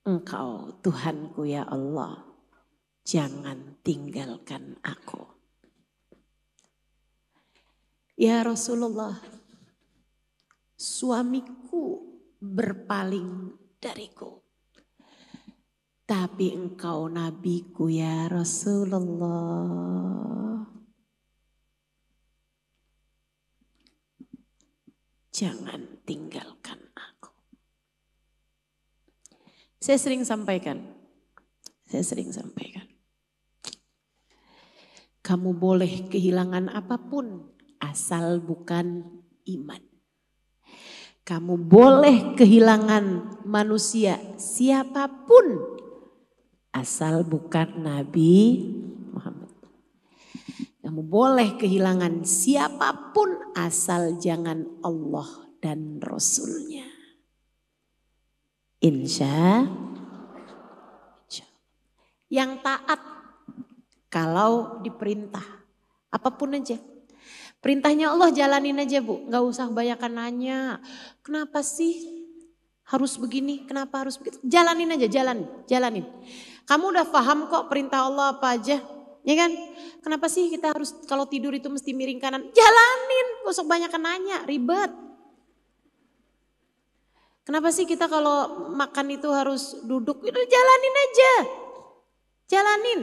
Engkau Tuhanku ya Allah, jangan tinggalkan aku. Ya Rasulullah, suamiku berpaling dariku, tapi engkau nabiku ya Rasulullah, jangan tinggalkan aku. Saya sering sampaikan, kamu boleh kehilangan apapun asal bukan iman. Kamu boleh kehilangan manusia siapapun asal bukan Nabi Muhammad. Kamu boleh kehilangan siapapun asal jangan Allah dan Rasulnya. Insya Allah. Yang taat kalau diperintah apapun aja. Perintahnya Allah jalanin aja Bu, gak usah kebanyakan nanya. Kenapa sih harus begini, kenapa harus begitu. Jalanin aja, jalanin. Kamu udah paham kok perintah Allah apa aja, ya kan? Kenapa sih kita harus kalau tidur itu mesti miring kanan? Jalanin, gak usah kebanyakan nanya, ribet. Kenapa sih kita kalau makan itu harus duduk? Udah jalanin aja, jalanin.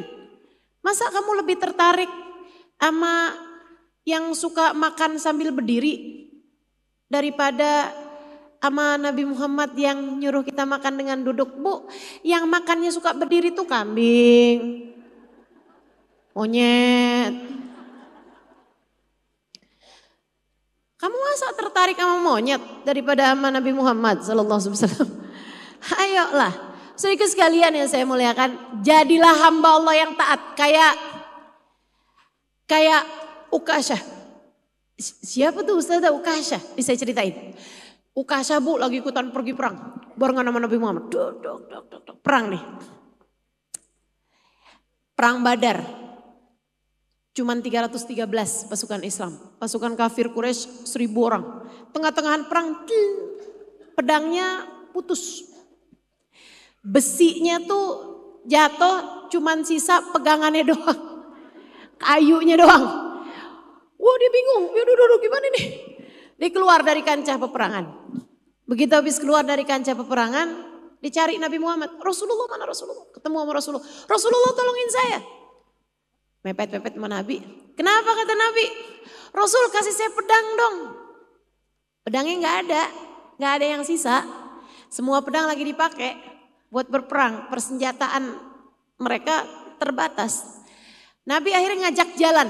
Masa kamu lebih tertarik sama yang suka makan sambil berdiri daripada sama Nabi Muhammad yang nyuruh kita makan dengan duduk? Bu, yang makannya suka berdiri tuh kambing, monyet. Kamu masa tertarik sama monyet daripada sama Nabi Muhammad sallallahu alaihi wasallam? Ayolah, sedikit sekalian yang saya muliakan, jadilah hamba Allah yang taat kayak Ukasyah. Siapa tuh Ustazah Ukasyah? Bisa ceritain. Ukasyah Bu lagi ikutan pergi perang barengan sama Nabi Muhammad. Perang nih. Perang Badar. Cuman 313 pasukan Islam. Pasukan kafir Quraisy 1000 orang. Tengah-tengahan perang pedangnya putus. Besinya tuh jatuh cuman sisa pegangannya doang. Kayunya doang. Wah dia bingung, aduh gimana nih? Dia keluar dari kancah peperangan. Begitu habis keluar dari kancah peperangan, dicari Nabi Muhammad. Rasulullah mana Rasulullah? Ketemu sama Rasulullah. Rasulullah tolongin saya. Mepet-mepet sama Nabi. Kenapa kata Nabi? Rasul kasih saya pedang dong. Pedangnya gak ada yang sisa. Semua pedang lagi dipakai buat berperang. Persenjataan mereka terbatas. Nabi akhirnya ngajak jalan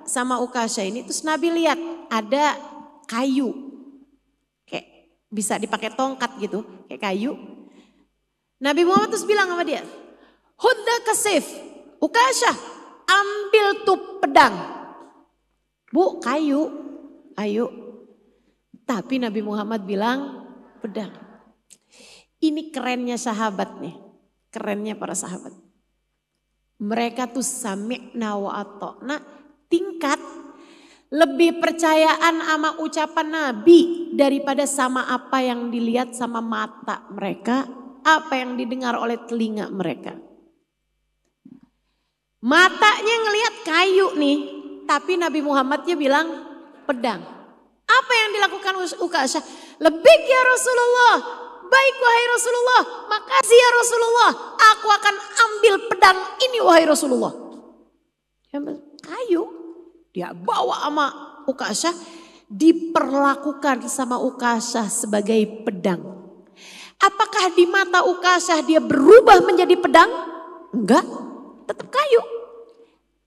sama Ukasyah ini, terus Nabi lihat ada kayu, kayak bisa dipakai tongkat gitu, kayak kayu. Nabi Muhammad terus bilang sama dia, Hudda kasif, Ukasyah ambil tuh pedang. Bu kayu, ayo. Tapi Nabi Muhammad bilang pedang. Ini kerennya sahabat nih, kerennya para sahabat. Mereka tuh sami'na wa ata'na. Tingkat lebih percayaan sama ucapan Nabi daripada sama apa yang dilihat sama mata mereka, apa yang didengar oleh telinga mereka. Matanya ngelihat kayu nih, tapi Nabi Muhammadnya bilang pedang. Apa yang dilakukan Ukasyah? Lebih ya Rasulullah, baik wahai Rasulullah, makasih ya Rasulullah, aku akan ambil pedang ini wahai Rasulullah. Kayu. Dia bawa sama Ukasyah, diperlakukan sama Ukasyah sebagai pedang. Apakah di mata Ukasyah dia berubah menjadi pedang? Enggak, tetap kayu.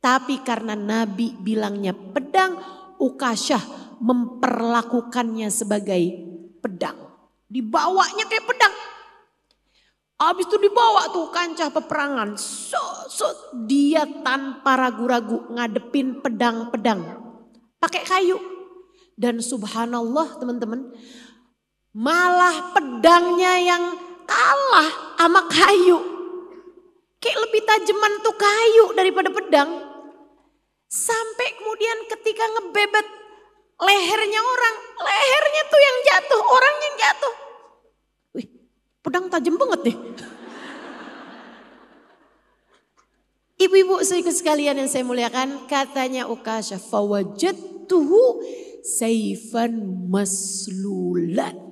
Tapi karena Nabi bilangnya pedang, Ukasyah memperlakukannya sebagai pedang. Dibawanya kayak pedang. Habis itu dibawa tuh kancah peperangan. Dia tanpa ragu-ragu ngadepin pedang-pedang. Pakai kayu. Dan subhanallah teman-teman. Malah pedangnya yang kalah sama kayu. Kayak lebih tajaman tuh kayu daripada pedang. Sampai kemudian ketika ngebebet lehernya orang, lehernya tuh yang jatuh, orang yang jatuh. Wih, pedang tajam banget deh. Ibu-ibu sekalian yang saya muliakan, katanya Ukasyah, fawajadtuhu saifan maslulan.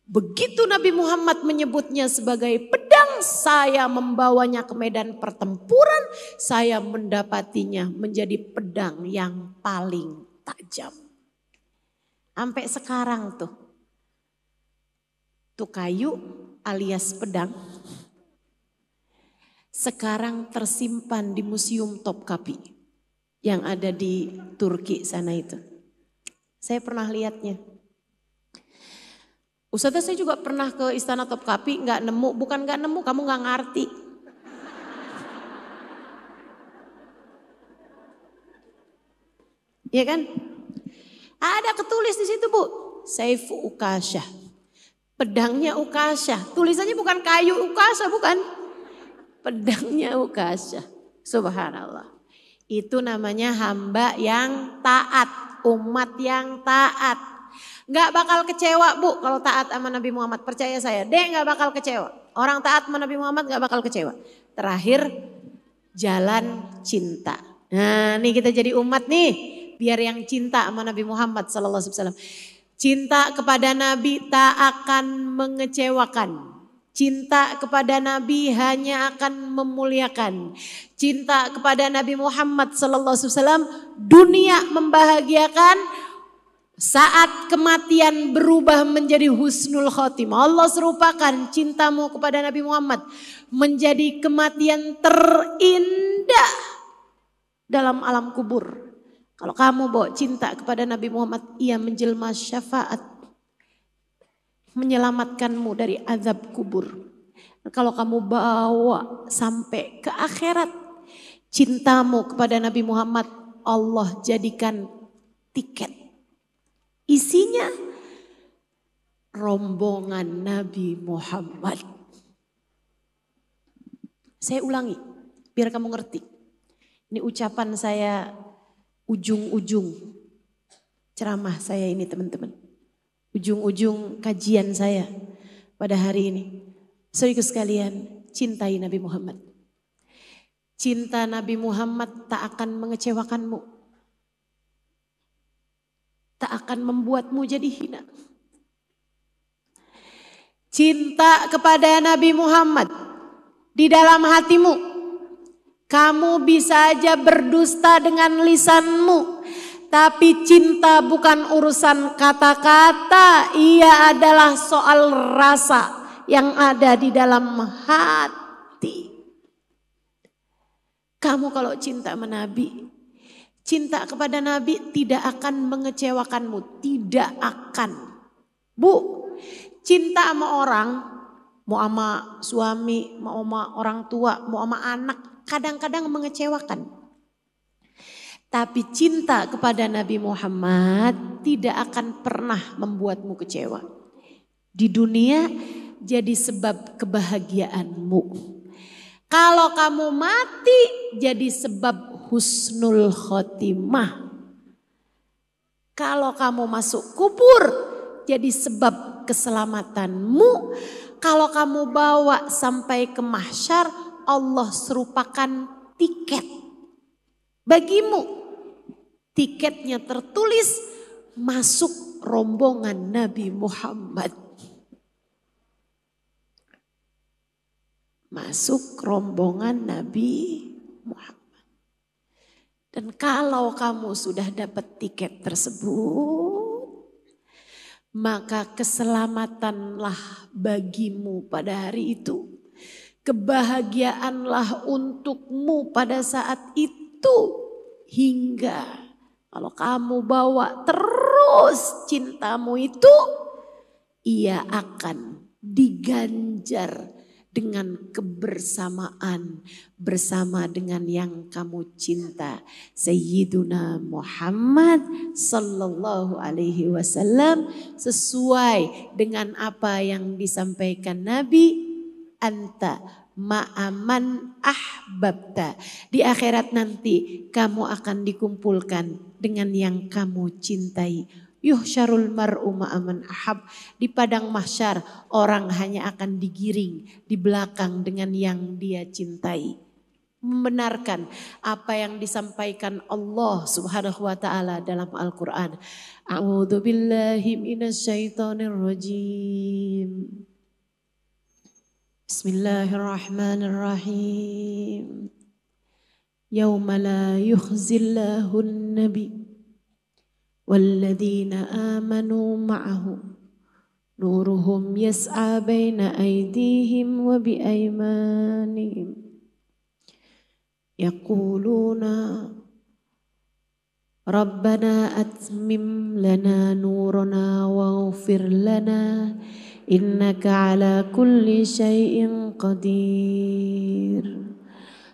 Begitu Nabi Muhammad menyebutnya sebagai pedang, saya membawanya ke medan pertempuran, saya mendapatinya menjadi pedang yang paling tajam. Sampai sekarang tuh kayu alias pedang, sekarang tersimpan di Museum Topkapi yang ada di Turki sana itu. Saya pernah lihatnya. Ustazah, saya juga pernah ke Istana Topkapi, nggak nemu, bukan nggak nemu, kamu nggak ngerti. Iya kan? Ada ketulis di situ, Bu. Saifu Ukasyah. Pedangnya Ukasyah. Tulisannya bukan kayu Ukasyah, bukan. Pedangnya Ukasyah. Subhanallah. Itu namanya hamba yang taat, umat yang taat. Gak bakal kecewa, Bu, kalau taat sama Nabi Muhammad. Percaya saya, deh gak bakal kecewa. Orang taat sama Nabi Muhammad gak bakal kecewa. Terakhir, jalan cinta. Nah, nih kita jadi umat nih, biar yang cinta sama Nabi Muhammad SAW. Cinta kepada Nabi tak akan mengecewakan. Cinta kepada Nabi hanya akan memuliakan. Cinta kepada Nabi Muhammad SAW, dunia membahagiakan. Saat kematian berubah menjadi husnul khotimah. Allah serupakan cintamu kepada Nabi Muhammad menjadi kematian terindah dalam alam kubur. Kalau kamu bawa cinta kepada Nabi Muhammad, ia menjelma syafaat, menyelamatkanmu dari azab kubur. Kalau kamu bawa sampai ke akhirat, cintamu kepada Nabi Muhammad, Allah jadikan tiket. Isinya rombongan Nabi Muhammad. Saya ulangi biar kamu ngerti. Ini ucapan saya ujung-ujung ceramah saya ini, teman-teman. Ujung-ujung kajian saya pada hari ini. Saudaraku sekalian, cintai Nabi Muhammad. Cinta Nabi Muhammad tak akan mengecewakanmu. Tak akan membuatmu jadi hina. Cinta kepada Nabi Muhammad di dalam hatimu. Kamu bisa aja berdusta dengan lisanmu. Tapi cinta bukan urusan kata-kata. Ia adalah soal rasa yang ada di dalam hati. Kamu kalau cinta sama Nabi, cinta kepada Nabi tidak akan mengecewakanmu. Tidak akan. Bu, cinta sama orang, mau sama suami, mau sama orang tua, mau sama anak, kadang-kadang mengecewakan. Tapi cinta kepada Nabi Muhammad tidak akan pernah membuatmu kecewa. Di dunia jadi sebab kebahagiaanmu. Kalau kamu mati jadi sebab husnul khotimah. Kalau kamu masuk kubur jadi sebab keselamatanmu. Kalau kamu bawa sampai ke mahsyar, Allah serupakan tiket bagimu. Tiketnya tertulis masuk rombongan Nabi Muhammad. Masuk rombongan Nabi Muhammad. Dan kalau kamu sudah dapat tiket tersebut, maka keselamatanlah bagimu pada hari itu. Kebahagiaanlah untukmu pada saat itu. Hingga kalau kamu bawa terus cintamu itu, ia akan diganjar dengan kebersamaan bersama dengan yang kamu cinta. Sayyiduna Muhammad sallallahu alaihi wasallam, sesuai dengan apa yang disampaikan Nabi, anta ma'aman ahbabta. Di akhirat nanti kamu akan dikumpulkan dengan yang kamu cintai. Yuhsyarul mar'u ma'aman ahab. Di padang mahsyar orang hanya akan digiring di belakang dengan yang dia cintai. Membenarkan apa yang disampaikan Allah Subhanahu wa taala dalam Al-Qur'an. A'udzu billahi minasyaitonir rajim. Bismillahirrahmanirrahim. Yauma la yukhzillahu an-nabi walladzina amanu ma'ahu nuruhum yas'a baina aydihim wa bi aymanihim yaquluna Rabbana atmim lana nurana waghfir lana innaka ala kulli syai'in qadir.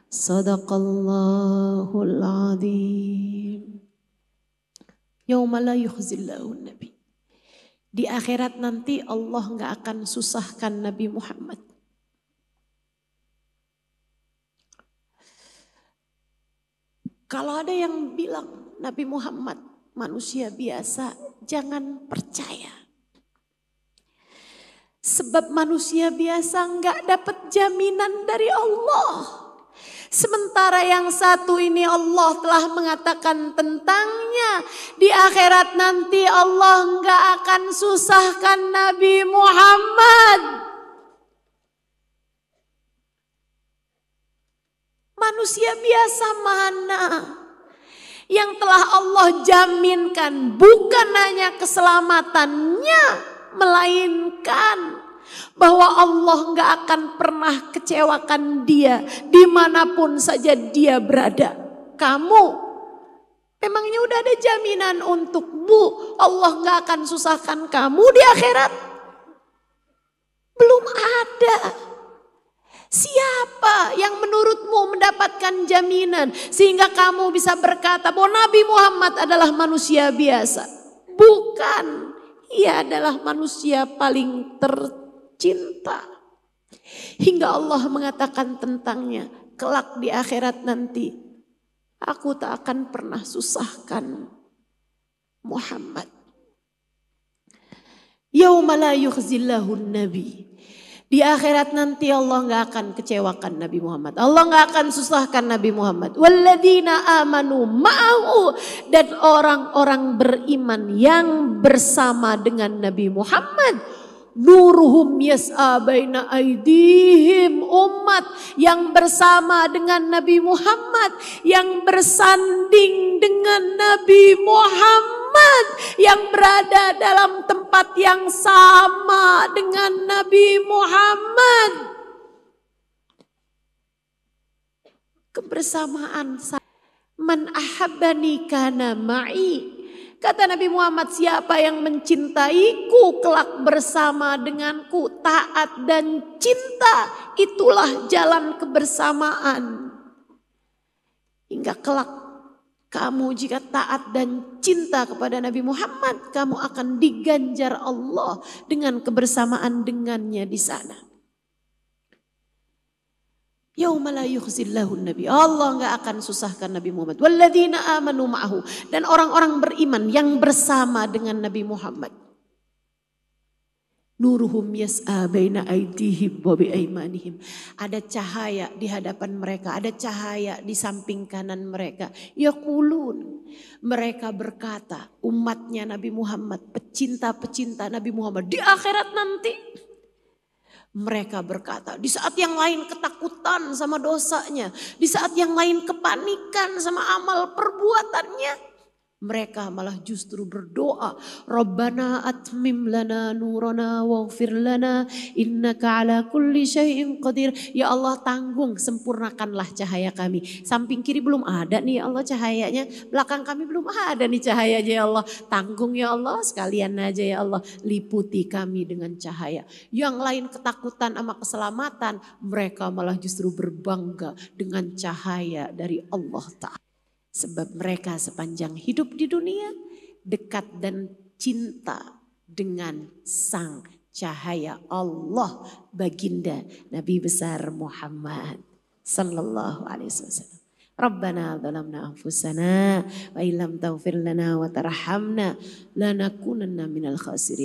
Sadaqallahul azim. Yauma la yukhzillahu nabi. Di akhirat nanti Allah enggak akan susahkan Nabi Muhammad. Kalau ada yang bilang Nabi Muhammad manusia biasa, jangan percaya. Sebab manusia biasa enggak dapat jaminan dari Allah. Sementara yang satu ini Allah telah mengatakan tentangnya. Di akhirat nanti Allah enggak akan susahkan Nabi Muhammad. Manusia biasa mana yang telah Allah jaminkan bukan hanya keselamatannya, melainkan bahwa Allah gak akan pernah kecewakan dia dimanapun saja dia berada. Kamu memangnya udah ada jaminan untukmu Allah gak akan susahkan kamu di akhirat? Belum ada. Siapa yang menurutmu mendapatkan jaminan sehingga kamu bisa berkata bahwa Nabi Muhammad adalah manusia biasa? Bukan, ia adalah manusia paling tercinta. Hingga Allah mengatakan tentangnya, kelak di akhirat nanti, aku tak akan pernah susahkan Muhammad. Yauma la yukhzillahu nabi. Di akhirat nanti Allah gak akan kecewakan Nabi Muhammad. Allah gak akan susahkan Nabi Muhammad. Walladzina amanu ma'ahu. Dan orang-orang beriman yang bersama dengan Nabi Muhammad. Nuruhum yas'a baina aydihim. Umat yang bersama dengan Nabi Muhammad. Yang bersanding dengan Nabi Muhammad. Yang berada dalam tempat yang sama dengan Nabi Muhammad. Kebersamaan man ahabbani kana ma'i. Kata Nabi Muhammad, siapa yang mencintaiku kelak bersama denganku, taat dan cinta, itulah jalan kebersamaan. Hingga kelak kamu jika taat dan cinta kepada Nabi Muhammad, kamu akan diganjar Allah dengan kebersamaan dengannya di sana. Yauma la yukhzillahu nabi. Allah enggak akan susahkan Nabi Muhammad. Walladzina amanu ma'ahu. Dan orang-orang beriman yang bersama dengan Nabi Muhammad. Nuruhum yas'a baina aydihim wa bi aymanihim. Ada cahaya di hadapan mereka, ada cahaya di samping kanan mereka. Yaqulun, mereka berkata, umatnya Nabi Muhammad, pecinta-pecinta Nabi Muhammad di akhirat nanti. Mereka berkata, di saat yang lain ketakutan sama dosanya, di saat yang lain kepanikan sama amal perbuatannya, mereka malah justru berdoa, Rabbana atmim lana nurana waghfir lana innaka ala kulli syai'in qadir. Ya Allah, tanggung, sempurnakanlah cahaya kami. Samping kiri belum ada nih ya Allah cahayanya, belakang kami belum ada nih cahayanya ya Allah. Tanggung ya Allah, sekalian aja ya Allah, liputi kami dengan cahaya. Yang lain ketakutan sama keselamatan, mereka malah justru berbangga dengan cahaya dari Allah Ta'ala. Sebab mereka sepanjang hidup di dunia dekat dan cinta dengan sang cahaya Allah baginda Nabi besar Muhammad sallallahu alaihi wasallam. Rabbana zalamna anfusana wa illam taghfir lana wa tarhamna lanakunanna minal khasirin.